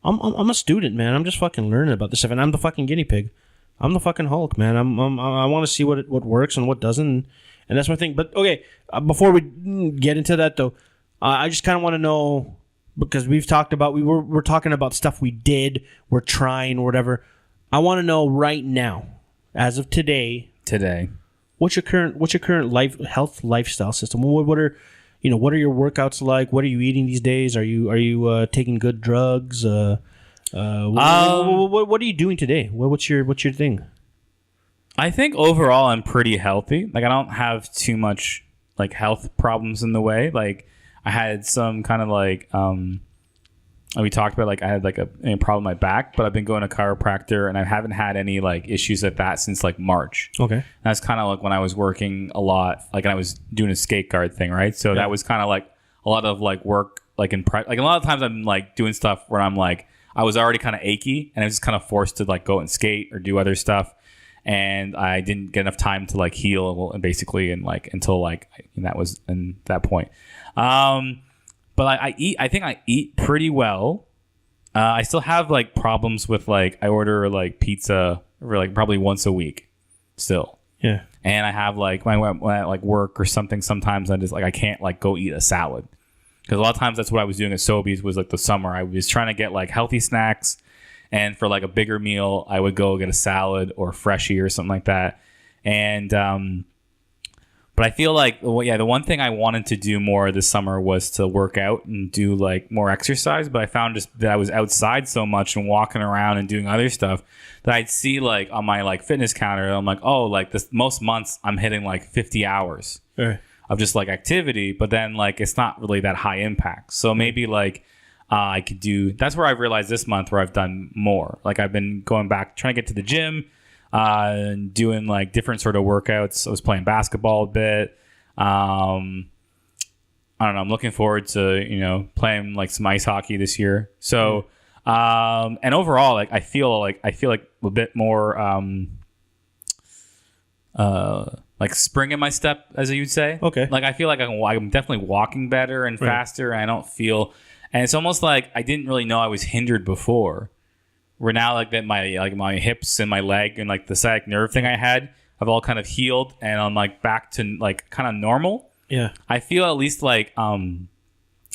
a student, man. I'm just fucking learning about this stuff, and I'm the fucking guinea pig. I'm the fucking Hulk, man. I want to see what works and what doesn't, and that's my thing. But okay, before we get into that though, I just kind of want to know. Because we've talked about we're talking about stuff we did, we're trying or whatever. I want to know right now, as of today, what's your current health lifestyle system? What are your workouts like? What are you eating these days? Are you taking good drugs? What are you doing today? What's your thing? I think overall I'm pretty healthy. Like I don't have too much like health problems in the way. Like I had some kind of like we talked about like I had like a problem with my back, but I've been going to chiropractor and I haven't had any like issues like that since like March. Okay. And that's kind of like when I was working a lot, like and I was doing a skate guard thing, right? So that was kind of like a lot of like work, like like a lot of times I'm like doing stuff where I'm like I was already kind of achy and I was just kind of forced to like go and skate or do other stuff. And I didn't get enough time to like heal and basically and like until like that was in that point. But I think I eat pretty well. I still have like problems with like I order like pizza for like probably once a week still. Yeah. And I have like when I like work or something, sometimes I just like I can't like go eat a salad. Because a lot of times that's what I was doing at Sobeys was like the summer. I was trying to get like healthy snacks And for like a bigger meal, I would go get a salad or freshie or something like that. And but I feel like, the one thing I wanted to do more this summer was to work out and do like more exercise. But I found just that I was outside so much and walking around and doing other stuff that I'd see like on my like fitness counter. I'm like, oh, like this most months I'm hitting like 50 hours of just like activity. But then like it's not really that high impact. So maybe like I could do. That's where I've realized this month where I've done more. Like I've been going back trying to get to the gym. Doing like different sort of workouts. I was playing basketball a bit. I don't know. I'm looking forward to, playing like some ice hockey this year. So, and overall, like I feel like a bit more, like spring in my step, as you'd say. Okay. Like I feel like I'm definitely walking better and faster. And I don't feel, and it's almost like I didn't really know I was hindered before. Where now like that my hips and my leg and like the sciatic nerve thing I had have all kind of healed and I'm like back to like kind of normal. Yeah. I feel at least like I'm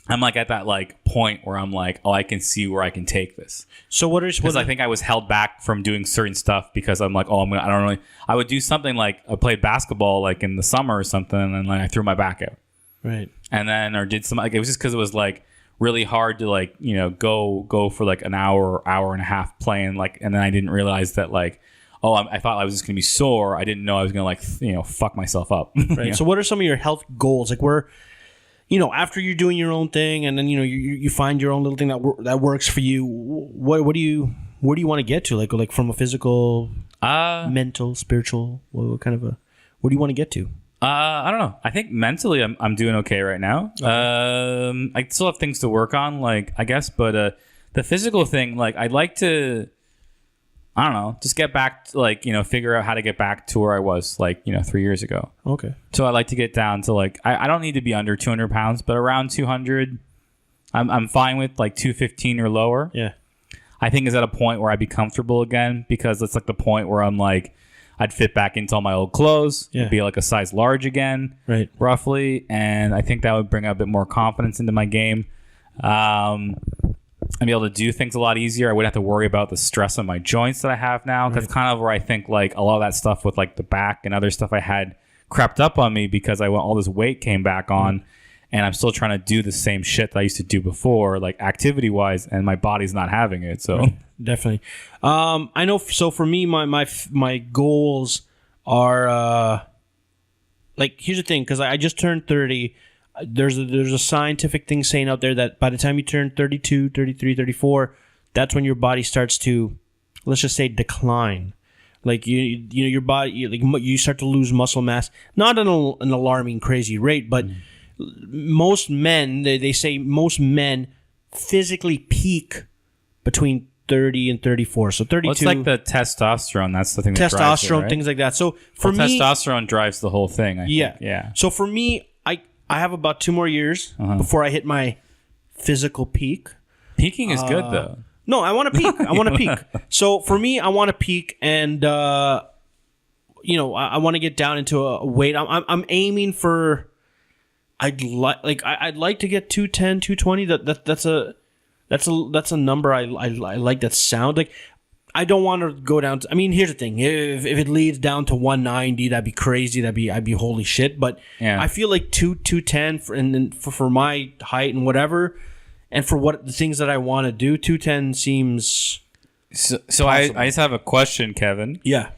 like at that like point where I'm like, oh, I can see where I can take this. So because I think I was held back from doing certain stuff because I'm like, oh, I would do something like I played basketball like in the summer or something and like I threw my back out. Right. And then or did some like it was just because it was like really hard to like go for like an hour and a half playing like, and then I didn't realize that like, oh, I thought I was just gonna be sore. I didn't know I was gonna like fuck myself up. Right. So what are some of your health goals? Like where, after you're doing your own thing and then you find your own little thing that works for you. Where do you want to get to? Like from a physical, mental, spiritual. What kind of where do you want to get to? I don't know. I think mentally I'm doing okay right now. Okay. I still have things to work on, like I guess, but the physical thing, like I'd like to, I don't know, just get back to like, figure out how to get back to where I was like, 3 years ago. Okay. So I'd like to get down to like, I don't need to be under 200 pounds, but around 200, I'm fine with like 215 or lower. Yeah. I think is at a point where I'd be comfortable again because it's like the point where I'm like, I'd fit back into all my old clothes. Yeah. It'd be like a size large again, right? Roughly. And I think that would bring a bit more confidence into my game. I'd be able to do things a lot easier. I wouldn't have to worry about the stress on my joints that I have now. That's kind of where I think like a lot of that stuff with like the back and other stuff I had crept up on me because all this weight came back on. And I'm still trying to do the same shit that I used to do before, like activity wise, and my body's not having it. So definitely, I know. So for me, my goals are like here's the thing, because I just turned 30. There's a scientific thing saying out there that by the time you turn 32, 33, 34, that's when your body starts to, let's just say, decline. Like your body, you start to lose muscle mass, not at an alarming, crazy rate, but most men, they say most men physically peak between 30 and 34. So 32. It's like the testosterone. That's the thing that drives it, right? Things like that. So for me, testosterone drives the whole thing. I think. Yeah. So for me, I have about 2 more years before I hit my physical peak. Peaking is good though. No, I want to peak. I want to peak. So for me, I want to peak, and I want to get down into a weight. I'm aiming for. I'd like to get 210, 220. That's a number I like that sound. Like I don't want to go down to, I mean, here's the thing. If it leads down to 190, that'd be crazy. I'd be holy shit. But yeah. I feel like 210 for my height and whatever, and for what the things that I want to do, 210 seems. So I just have a question, Kevin. Yeah.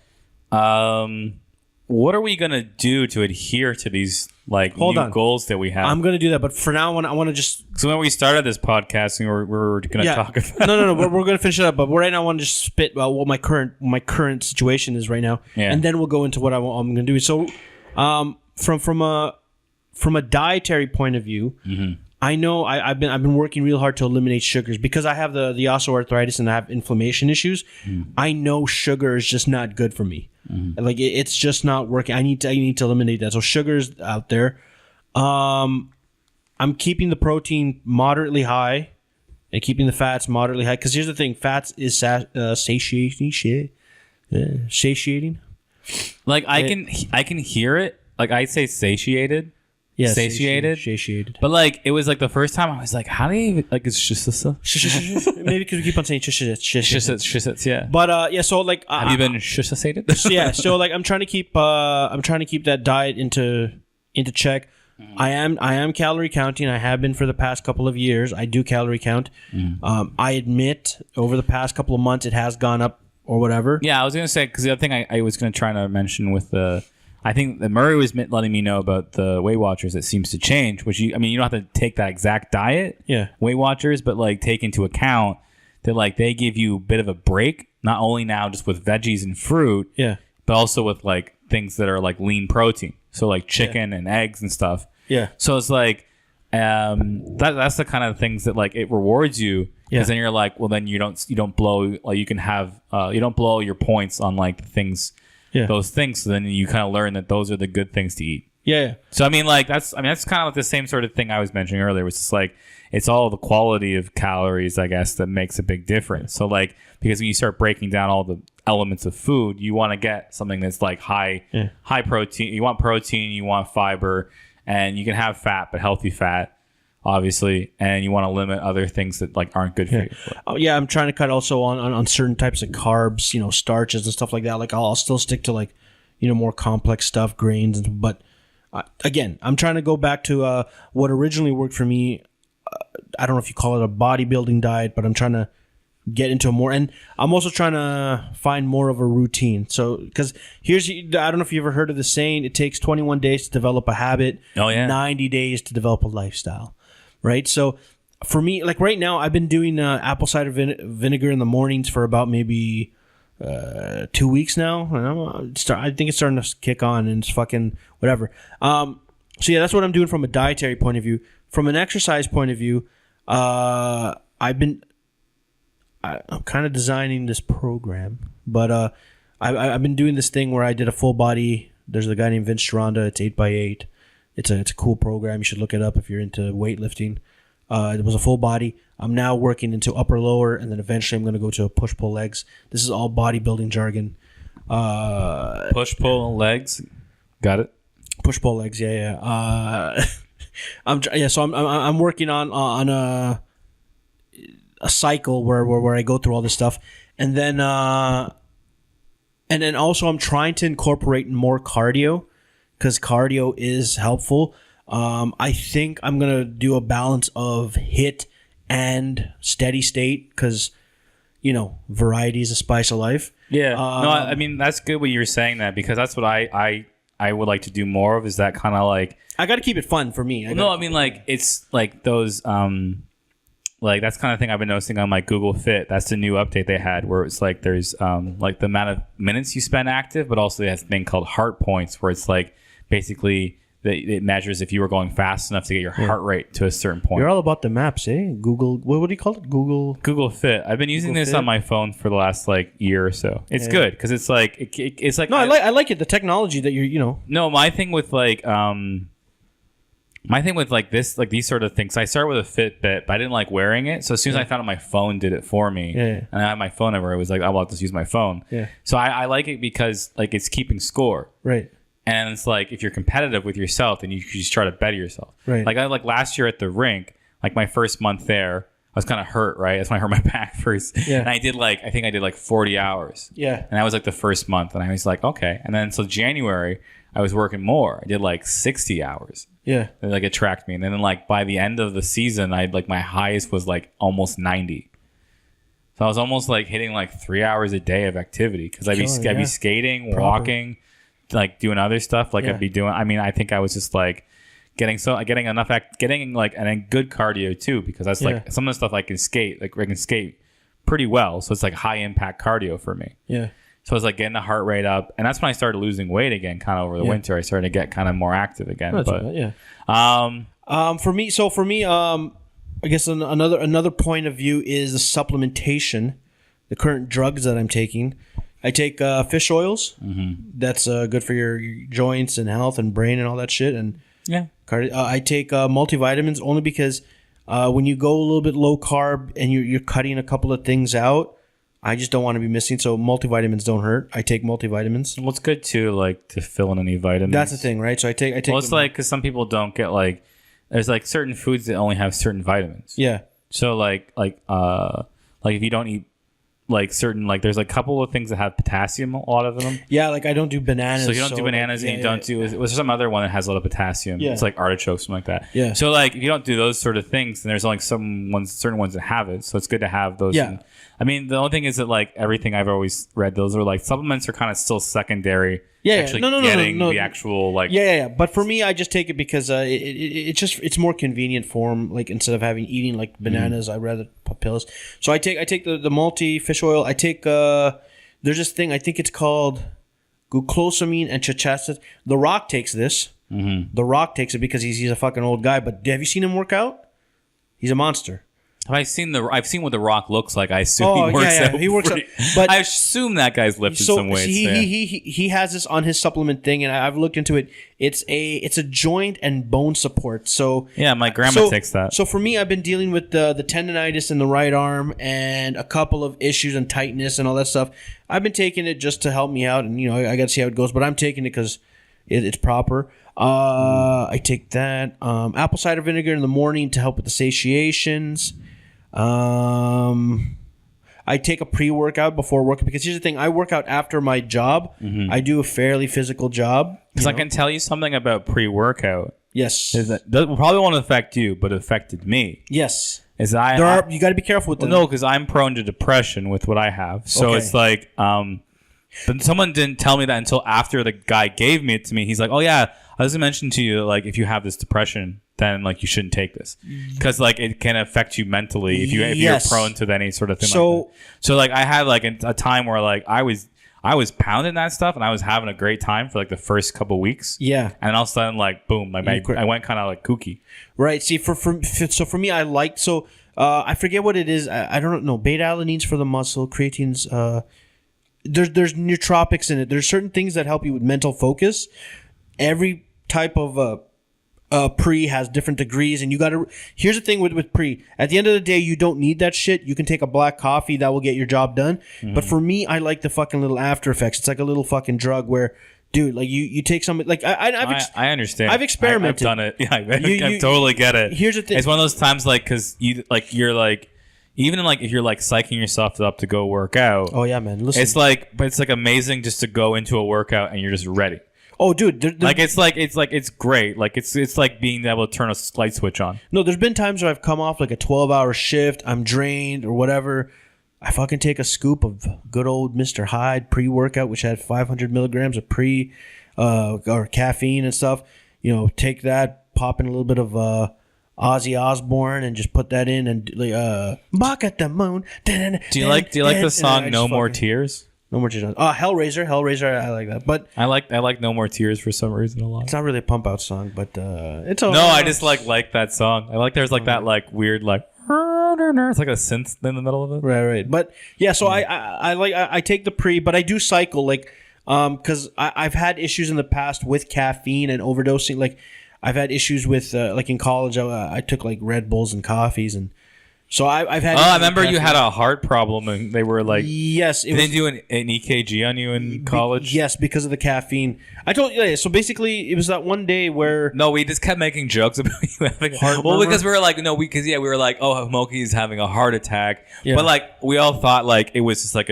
What are we gonna do to adhere to these goals that we have? I'm gonna do that, but for now, I want to just. So when we started this podcasting, we're gonna talk about. No. We're gonna finish it up, but right now I want to just spit about what my current situation is right now, and then we'll go into what I'm gonna do. So, from a dietary point of view, I know I've been working real hard to eliminate sugars because I have the osteoarthritis and I have inflammation issues. I know sugar is just not good for me. Like it's just not working. I need to eliminate that. So sugar's out there. I'm keeping the protein moderately high and keeping the fats moderately high. Because here's the thing: fats is satiating. Like I can hear it. Like I'd say satiated. Yeah, satiated. But like it was like the first time I was like, how do you even, like it's just this stuff? Maybe because we keep on saying Shusits, yeah. But yeah, so like have you been shusated? Yeah, so like I'm trying to keep that diet into check. I am calorie counting. I have been for the past couple of years. I do calorie count. I admit over the past couple of months it has gone up or whatever. Yeah, I was gonna say because the other thing I was gonna try to mention with the, I think that Murray was letting me know about the Weight Watchers. It seems to change, which you don't have to take that exact diet. Yeah, Weight Watchers, but like take into account that like they give you a bit of a break, not only now just with veggies and fruit. Yeah, but also with like things that are like lean protein, so like chicken and eggs and stuff. Yeah. So it's like that's the kind of things that like it rewards you, because then you're like, well, then you don't blow, like you can have you don't blow your points on like the things, those things. So then you kind of learn that those are the good things to eat. Yeah. So that's kind of like the same sort of thing I was mentioning earlier, which is like it's all the quality of calories, I guess, that makes a big difference. So like, because when you start breaking down all the elements of food, you want to get something that's like high protein. You want protein, you want fiber. And you can have fat, but healthy fat, obviously. And you want to limit other things that like aren't good for you. Oh, yeah, I'm trying to cut also on certain types of carbs, starches and stuff like that. Like I'll still stick to like, more complex stuff, grains. But again, I'm trying to go back to what originally worked for me. I don't know if you call it a bodybuilding diet, but I'm trying to get into more, and I'm also trying to find more of a routine. So because I don't know if you ever heard of the saying, it takes 21 days to develop a habit, 90 days to develop a lifestyle, right? So for me, like right now, I've been doing apple cider vinegar in the mornings for about maybe 2 weeks now, and I think it's starting to kick on, and it's fucking whatever. So yeah, that's what I'm doing from a dietary point of view. From an exercise point of view, I'm kind of designing this program, but I've been doing this thing where I did a full body. There's a guy named Vince Gironda. It's 8x8. It's a cool program. You should look it up if you're into weightlifting. It was a full body. I'm now working into upper lower, and then eventually I'm going to go to a push pull legs. This is all bodybuilding jargon. Push pull legs, got it. Push pull legs, yeah. So I'm working on a cycle where I go through all this stuff, and then also I'm trying to incorporate more cardio, because cardio is helpful. I think I'm gonna do a balance of HIIT and steady state, because variety is a spice of life. Yeah, no, I mean that's good when you're saying that, because that's what I would like to do more of, is that kind of like, I got to keep it fun for me. I mean like it's like those like that's kind of thing I've been noticing on like Google Fit. That's the new update they had, where it's like there's like the amount of minutes you spend active, but also it has a thing called heart points, where it's like basically it measures if you were going fast enough to get your heart rate to a certain point. You're all about the maps, eh? Google, what do you call it? Google Fit. I've been using this on my phone for the last like year or so. It's good because it's like it's like, no, I like it. The technology that you're. No, my thing with like this, like these sort of things, I started with a Fitbit, but I didn't like wearing it. So as soon as I found out my phone did it for me, and I had my phone everywhere, I was like, I'll just use my phone. Yeah. So I like it because like it's keeping score. Right. And it's like, if you're competitive with yourself, then you just try to better yourself. Right. Like last year at the rink, like my first month there, I was kind of hurt, right? That's when I hurt my back first. Yeah. And I think I did like 40 hours. Yeah. And that was like the first month. And I was like, okay. And then so January, I was working more. I did like 60 hours. Yeah. And like it tracked me. And then like by the end of the season, I like my highest was like almost 90. So I was almost like hitting like 3 hours a day of activity, because I'd be skating, walking, like doing other stuff. Like I'd be doing, I mean, I think I was just like getting like and good cardio too, because that's like some of the stuff I can skate pretty well. So it's like high impact cardio for me. Yeah. So I was like getting the heart rate up, and that's when I started losing weight again. Kind of over the winter, I started to get kind of more active again. That's but right, for me, I guess another point of view is the supplementation, the current drugs that I'm taking. I take fish oils. Mm-hmm. That's good for your joints and health and brain and all that shit. And I take multivitamins only because when you go a little bit low carb and you're cutting a couple of things out, I just don't want to be missing. So multivitamins don't hurt. I take multivitamins. Well, it's good too, like to fill in any vitamins. That's the thing, right? So I take. Well, it's like because some people don't get like there's like certain foods that only have certain vitamins. Yeah. So like if you don't eat like certain like there's like a couple of things that have potassium, a lot of them. Yeah, like I don't do bananas. So you don't do bananas and you don't do was there some other one that has a lot of potassium? Yeah. It's like artichokes, something like that. Yeah. So like if you don't do those sort of things, then there's only certain ones that have it. So it's good to have those. Yeah. I mean, the only thing is that like everything I've always read, those are like supplements are kind of still secondary. Yeah, actually no, getting the actual like. Yeah. But for me, I just take it because it's more convenient form. Like instead of eating like bananas, I'd rather put pills. So I take the multi fish oil. I take there's this thing I think it's called glucosamine and chachastis. The Rock takes this. Mm-hmm. The Rock takes it because he's a fucking old guy. But have you seen him work out? He's a monster. I've seen what The Rock looks like. I assume he works out. He works out. But I assume that guy's lifted some weights. He has this on his supplement thing, and I've looked into it. It's a joint and bone support. So yeah, my grandma takes that. So for me, I've been dealing with the tendonitis in the right arm and a couple of issues and tightness and all that stuff. I've been taking it just to help me out, and I got to see how it goes. But I'm taking it because it's proper. I take that apple cider vinegar in the morning to help with the satiations. I take a pre-workout before work because here's the thing: I work out after my job. Mm-hmm. I do a fairly physical job. Because I can tell you something about pre-workout. Yes, that probably won't affect you, but it affected me. Yes, you got to be careful with that. No, because I'm prone to depression with what I have. So it's like, but someone didn't tell me that until after the guy gave me it to me. He's like, "Oh yeah, I was mentioned to you like if you have this depression, then like you shouldn't take this because like it can affect you mentally if you're prone to any sort of thing." So like I had like a time where like I was pounding that stuff and I was having a great time for like the first couple weeks. Yeah, and all of a sudden like boom, I went kind of like kooky. Right. See, for me, I like I forget what it is. I don't know. Beta alanines for the muscle, creatine's. There's nootropics in it. There's certain things that help you with mental focus. Every type of pre has different degrees, and you got to. Here's the thing with pre. At the end of the day, you don't need that shit. You can take a black coffee that will get your job done. Mm-hmm. But for me, I like the fucking little after effects. It's like a little fucking drug where, dude, like you take some like I understand. I've experimented. I've done it. Yeah, I totally get it. Here's the thing. It's one of those times like because you're like. Even like if you're like psyching yourself up to go work out. Oh yeah, man. Listen. It's like amazing just to go into a workout and you're just ready. Oh, dude. It's great. Like it's like being able to turn a light switch on. No, there's been times where I've come off like a 12-hour shift. I'm drained or whatever. I fucking take a scoop of good old Mr. Hyde pre-workout, which had 500 milligrams of or caffeine and stuff. Take that, pop in a little bit of Ozzy Osbourne and just put that in and bark at the moon. Do you like the song No More Tears? No More Tears. Hellraiser, I like that. But I like No More Tears for some reason a lot. It's not really a pump out song, but it's okay. No, I just like that song. I like there's like that like weird like it's like a synth in the middle of it. Right. But yeah, so I take the pre, but I do cycle because I've had issues in the past with caffeine and overdosing. Like I've had issues with like in college. I took like Red Bulls and coffees, and so I've had. I remember you had a heart problem, and they were like, yes, they didn't do an EKG on you in college. Yes, because of the caffeine. I told you. Yeah, so basically, it was that one day where we just kept making jokes about you having heart. Well, because we were like, we were like, oh, Moki's having a heart attack, but like we all thought like it was just like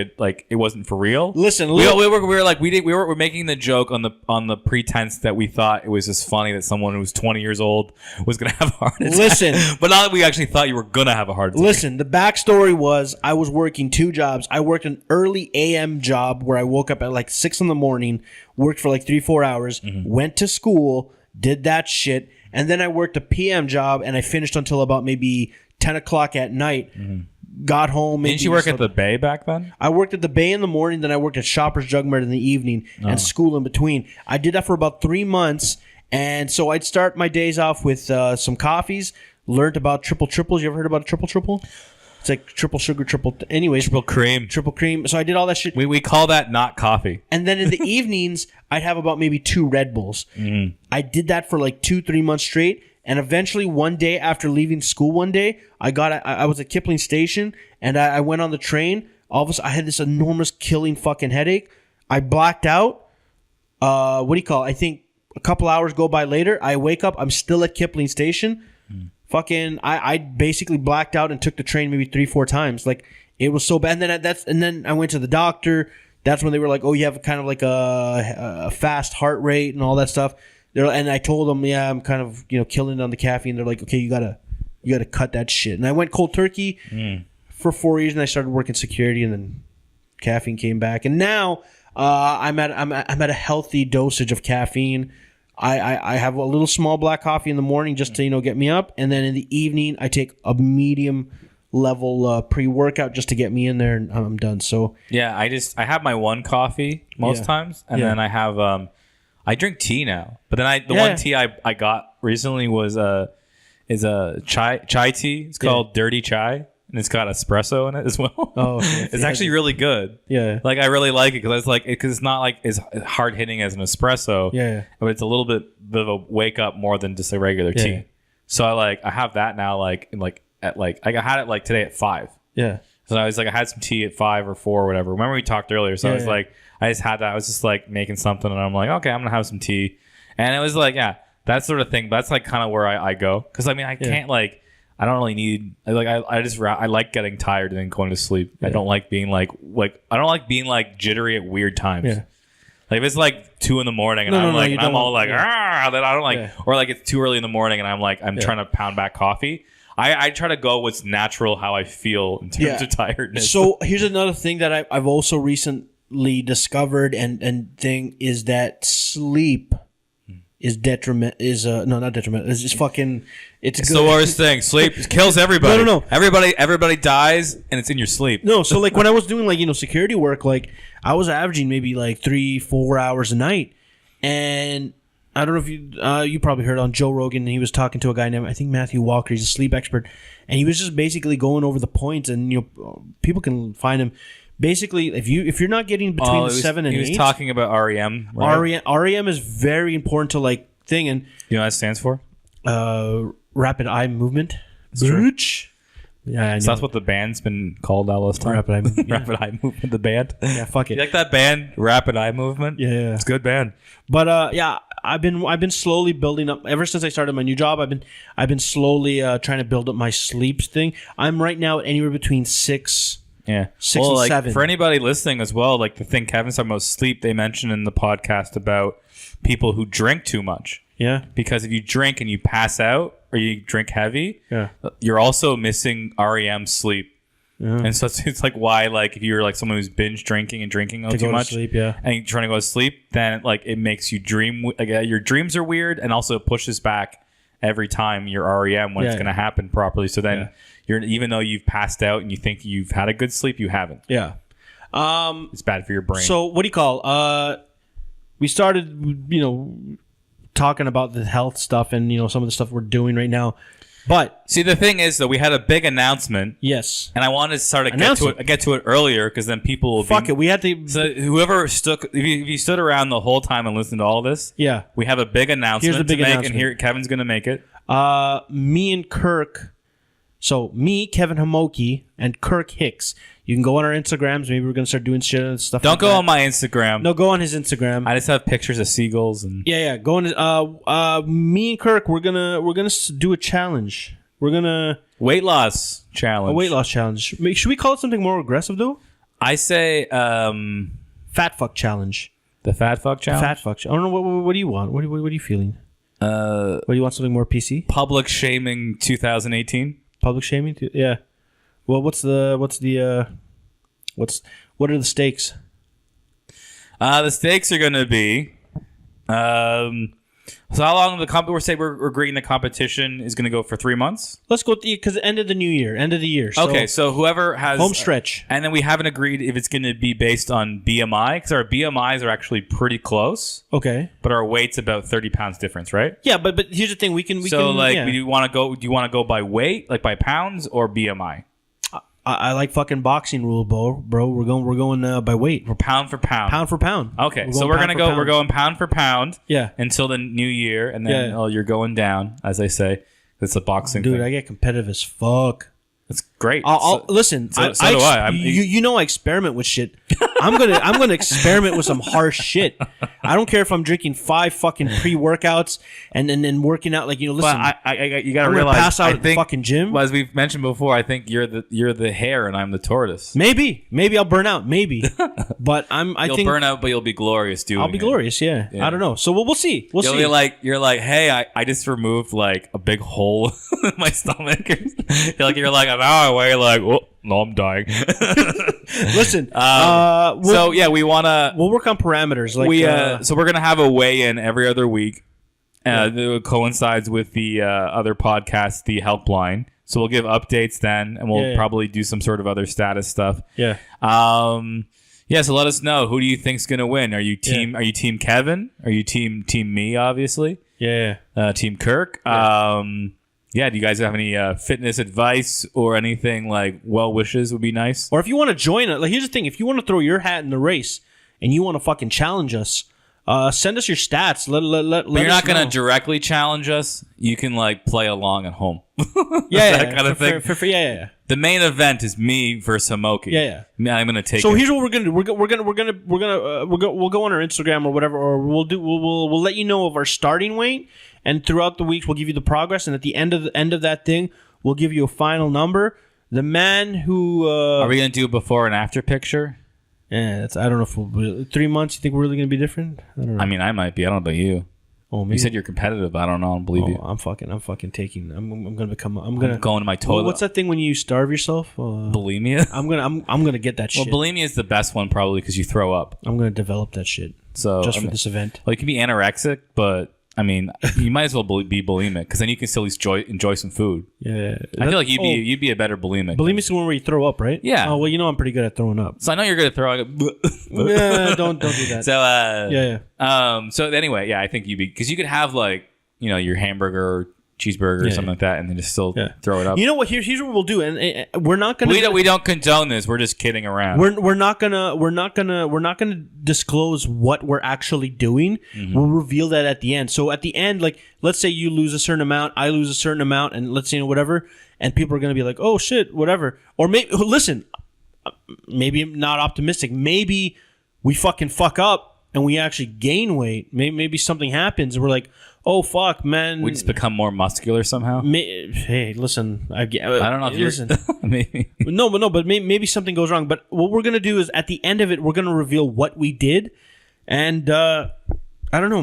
it wasn't for real. Listen, we were like we were making the joke on the pretense that we thought it was just funny that someone who was 20 years old was gonna have a heart attack. Listen, but not that we actually thought you were gonna have a heart attack. Listen, the backstory was I was working 2 jobs. I worked an early AM job where I woke up at like 6 in the morning, worked for like 3-4 hours, went to school, did that shit, and then I worked a PM job and I finished until about maybe 10 o'clock at night. Got home. Didn't you work at the Bay back then? I worked at the Bay in the morning, then I worked at Shoppers Drug Mart in the evening, and school in between. I did that for about 3 months, and so I'd start my days off with some coffees. Learned about triple triples. You ever heard about a triple triple? It's like triple sugar, triple cream. So I did all that shit. We call that not coffee. And then in the evenings, I'd have about maybe 2 Red Bulls. I did that for like 2-3 months straight. And eventually one day after leaving school one day, I was at Kipling Station and I went on the train. All of a sudden, I had this enormous killing fucking headache. I blacked out. What do you call it? I think a couple hours go by later. I wake up. I'm still at Kipling Station. Fucking, I basically blacked out and took the train maybe 3-4 times. Like, it was so bad. And then I went to the doctor. That's when they were like, "Oh, you have kind of like a fast heart rate and all that stuff." And I told them, "Yeah, I'm kind of killing it on the caffeine." They're like, "Okay, you gotta cut that shit." And I went cold turkey for 4 years, and I started working security, and then caffeine came back, and now I'm at a healthy dosage of caffeine. I have a little small black coffee in the morning just to get me up, and then in the evening I take a medium level pre-workout just to get me in there, and I'm done. So yeah, I have my one coffee most times, and then I have I drink tea now. But then the one tea I got recently was is a chai tea. It's called Dirty Chai, and it's got espresso in it as well. Oh, okay. It's actually really good. Yeah, like I really like it because it's not like as hard hitting as an espresso. Yeah, but it's a little bit of a wake up more than just a regular tea. So I have that now. I had it today at 5. Yeah. So I was I had some tea at 5 or 4 or whatever. Remember we talked earlier? So I was I just had that. I was just making something, and I'm like, okay, I'm gonna have some tea, and it was that sort of thing. But that's kind of where I go, because I can't I don't really need I like getting tired and then going to sleep. I don't like being I don't like being jittery at weird times. Yeah. If it's 2 a.m. and I'm all then I don't or it's too early in the morning and I'm trying to pound back coffee. I try to go what's natural, how I feel in terms of tiredness. So here's another thing that I've also recently discovered and thing is that sleep is not detrimental. It's just fucking. It's the worst thing. Sleep kills everybody. No. Everybody dies, and it's in your sleep. No, so when I was doing security work, I was averaging maybe 3-4 hours a night, and I don't know if you probably heard on Joe Rogan, and he was talking to a guy named, I think, Matthew Walker. He's a sleep expert, and he was just basically going over the points, and people can find him. Basically, if you're not getting between 7 and 8, he was talking about REM. Right? REM is very important to thing, and you know what that stands for? Rapid eye movement. Yeah, so that's what the band's been called all this time. Rapid eye movement. Rapid eye movement. The band. Yeah, fuck it. You like that band, Rapid Eye Movement? Yeah, it's a good band. But I've been slowly building up ever since I started my new job. I've been slowly trying to build up my sleep thing. I'm right now at anywhere between 6 and 7. For anybody listening as well, the thing Kevin's talking about sleep, they mentioned in the podcast about people who drink too much. Yeah. Because if you drink and you pass out or you drink heavy, you're also missing REM sleep. Yeah. And so it's why if you're someone who's binge drinking and drinking too much, sleep, and you're trying to go to sleep, then it makes you dream. Your dreams are weird, and also it pushes back every time your REM when it's going to happen properly. So then you're, even though you've passed out and you think you've had a good sleep, you haven't. Yeah. It's bad for your brain. So what do you call? We started, talking about the health stuff and some of the stuff we're doing right now. But see, the thing is, though, we had a big announcement. Yes, and I wanted to get to it earlier because then people will it. We had to. So whoever stuck, if you stood around the whole time and listened to all this, we have a big announcement. Here's the big announcement. And here Kevin's going to make it. Me and Kirk. So me, Kevin Hamoki, and Kirk Hicks. You can go on our Instagrams. Maybe we're gonna start doing shit and stuff. Don't go on my Instagram. No, go on his Instagram. I just have pictures of seagulls and Go on. Me and Kirk, we're gonna do a challenge. We're gonna weight loss challenge. A weight loss challenge. Should we call it something more aggressive though? I say fat fuck challenge. The fat fuck challenge. Fat fuck. I don't know what do you want? What are you feeling? What do you want? Something more PC? Public shaming 2018. Public shaming? Yeah. Well, what are the stakes? The stakes are going to be, so how long we're agreeing the competition is going to go for 3 months? Let's go because end of the year. So okay, so whoever has home stretch, and then we haven't agreed if it's going to be based on BMI because our BMIs are actually pretty close. Okay, but our weight's about 30 pounds difference, right? Yeah, but here's the thing: we can. Do you want to go by weight, by pounds, or BMI? I like fucking boxing rule, bro. We're going by weight. We're pound for pound. Pound for pound. Okay, we're going pound for pound. Yeah. Until the new year, and then you're going down, as I say. It's a boxing thing. Dude, I get competitive as fuck. It's great. Listen. So do I. You know I experiment with shit. I'm gonna experiment with some harsh shit. I don't care if I'm drinking 5 fucking pre-workouts and then working out. Like, you know, listen. But you gotta realize. Pass out at the fucking gym. Well, as we've mentioned before, I think you're the hare and I'm the tortoise. Maybe I'll burn out. Maybe, but You'll burn out, but you'll be glorious doing it. I'll be glorious. Yeah. I don't know. So we'll see. We'll see. You're like, hey, I just removed like a big hole in my stomach. You're like, an hour away. Like, oh no, I'm dying. Listen. We'll work on parameters. Like so we're gonna have a weigh-in every other week. That coincides with the other podcast, the helpline. So we'll give updates then, and we'll probably do some sort of other status stuff. Yeah. So let us know. Who do you think's gonna win? Are you team Kevin? Are you team me? Obviously. Yeah. Team Kirk. Do you guys have any fitness advice or anything like well wishes would be nice? Or if you want to join it, like here's the thing: if you want to throw your hat in the race and you want to fucking challenge us, send us your stats. Let you're not going know. to directly challenge us. You can like play along at home. that kind of thing. Yeah. The main event is me versus Hamoki. Yeah. I'm going to take. So here's what we're gonna do. We'll go on our Instagram or whatever, or we'll let you know of our starting weight, and throughout the weeks we'll give you the progress, and at the end of that thing we'll give you a final number. The man who are we going to do a before and after picture? Yeah, I don't know if 3 months. You think we're really going to be different? I don't know. I mean, I might be. I don't know about you. Oh, maybe. You said you're competitive. I don't know. I don't believe you. I'm fucking taking. I'm gonna become. I'm going to my toilet. What's that thing when you starve yourself? Bulimia. I'm gonna get that shit. Well, bulimia is the best one probably because you throw up. I'm gonna develop that shit. So just for this event. Well, you can be anorexic, but I mean, you might as well be bulimic because then you can still at least enjoy some food. Yeah, I feel like you'd be a better bulimic. Bulimic's the one where you throw up, right? Yeah. Oh well, you know I'm pretty good at throwing up. So I know you're good at throwing up. Yeah, don't do that. So So anyway, I think you'd be because you could have like your hamburger or cheeseburger or something like that, and then just still throw it up. You know what? Here's what we'll do, and we're not gonna. We don't condone this. We're just kidding around. We're not gonna disclose what we're actually doing. Mm-hmm. We'll reveal that at the end. So at the end, like let's say you lose a certain amount, I lose a certain amount, and let's say whatever, and people are gonna be like, oh shit, whatever. Or maybe maybe I'm not optimistic. Maybe we fuck up and we actually gain weight. Maybe something happens and we're like, oh fuck, man. We just become more muscular somehow. Hey, listen. I don't know if listen. Maybe. But maybe something goes wrong. But what we're gonna do is at the end of it, we're gonna reveal what we did, and I don't know.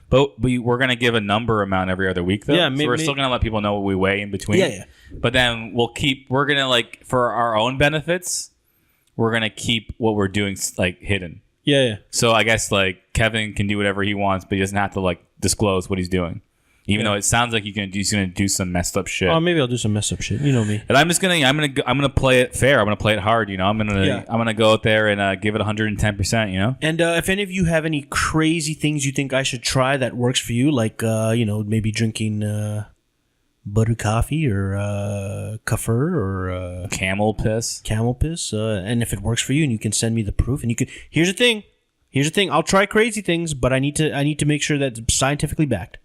But we're gonna give a number amount every other week, though. Yeah, so we're still gonna let people know what we weigh in between. Yeah. But then we're gonna like for our own benefits, we're gonna keep what we're doing like hidden. Yeah. So I guess like Kevin can do whatever he wants, but he doesn't have to like disclose what he's doing. Even though it sounds like he's gonna do some messed up shit. Oh, maybe I'll do some messed up shit. You know me. And I'm gonna play it fair. I'm gonna play it hard. I'm gonna go out there and give it 110%. And if any of you have any crazy things you think I should try that works for you, like maybe drinking butter coffee or kefir or camel piss, and if it works for you, and you can send me the proof, and you can. Here's the thing. I'll try crazy things, but I need to make sure that it's scientifically backed.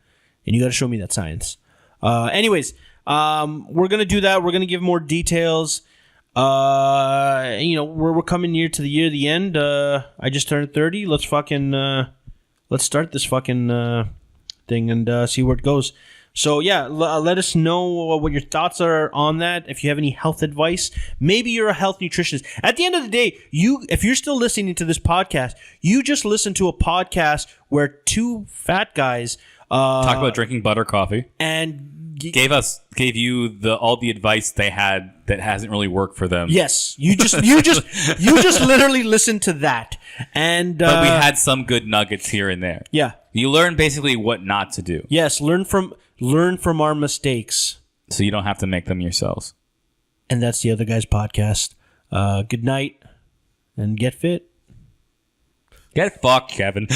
And you got to show me that science. Anyways, we're going to do that. We're going to give more details. We're coming near to the end. I just turned 30. Let's start this fucking thing and see where it goes. So, yeah, let us know what your thoughts are on that. If you have any health advice, maybe you're a health nutritionist. At the end of the day, if you're still listening to this podcast, you just listened to a podcast where two fat guys talk about drinking butter coffee and gave you all the advice they had that hasn't really worked for them. Yes, you just literally listened to that, and but we had some good nuggets here and there. Yeah, you learn basically what not to do. Yes, learn from our mistakes, so you don't have to make them yourselves. And that's the Other Guys podcast. Good night, and get fit. Get fucked, Kevin.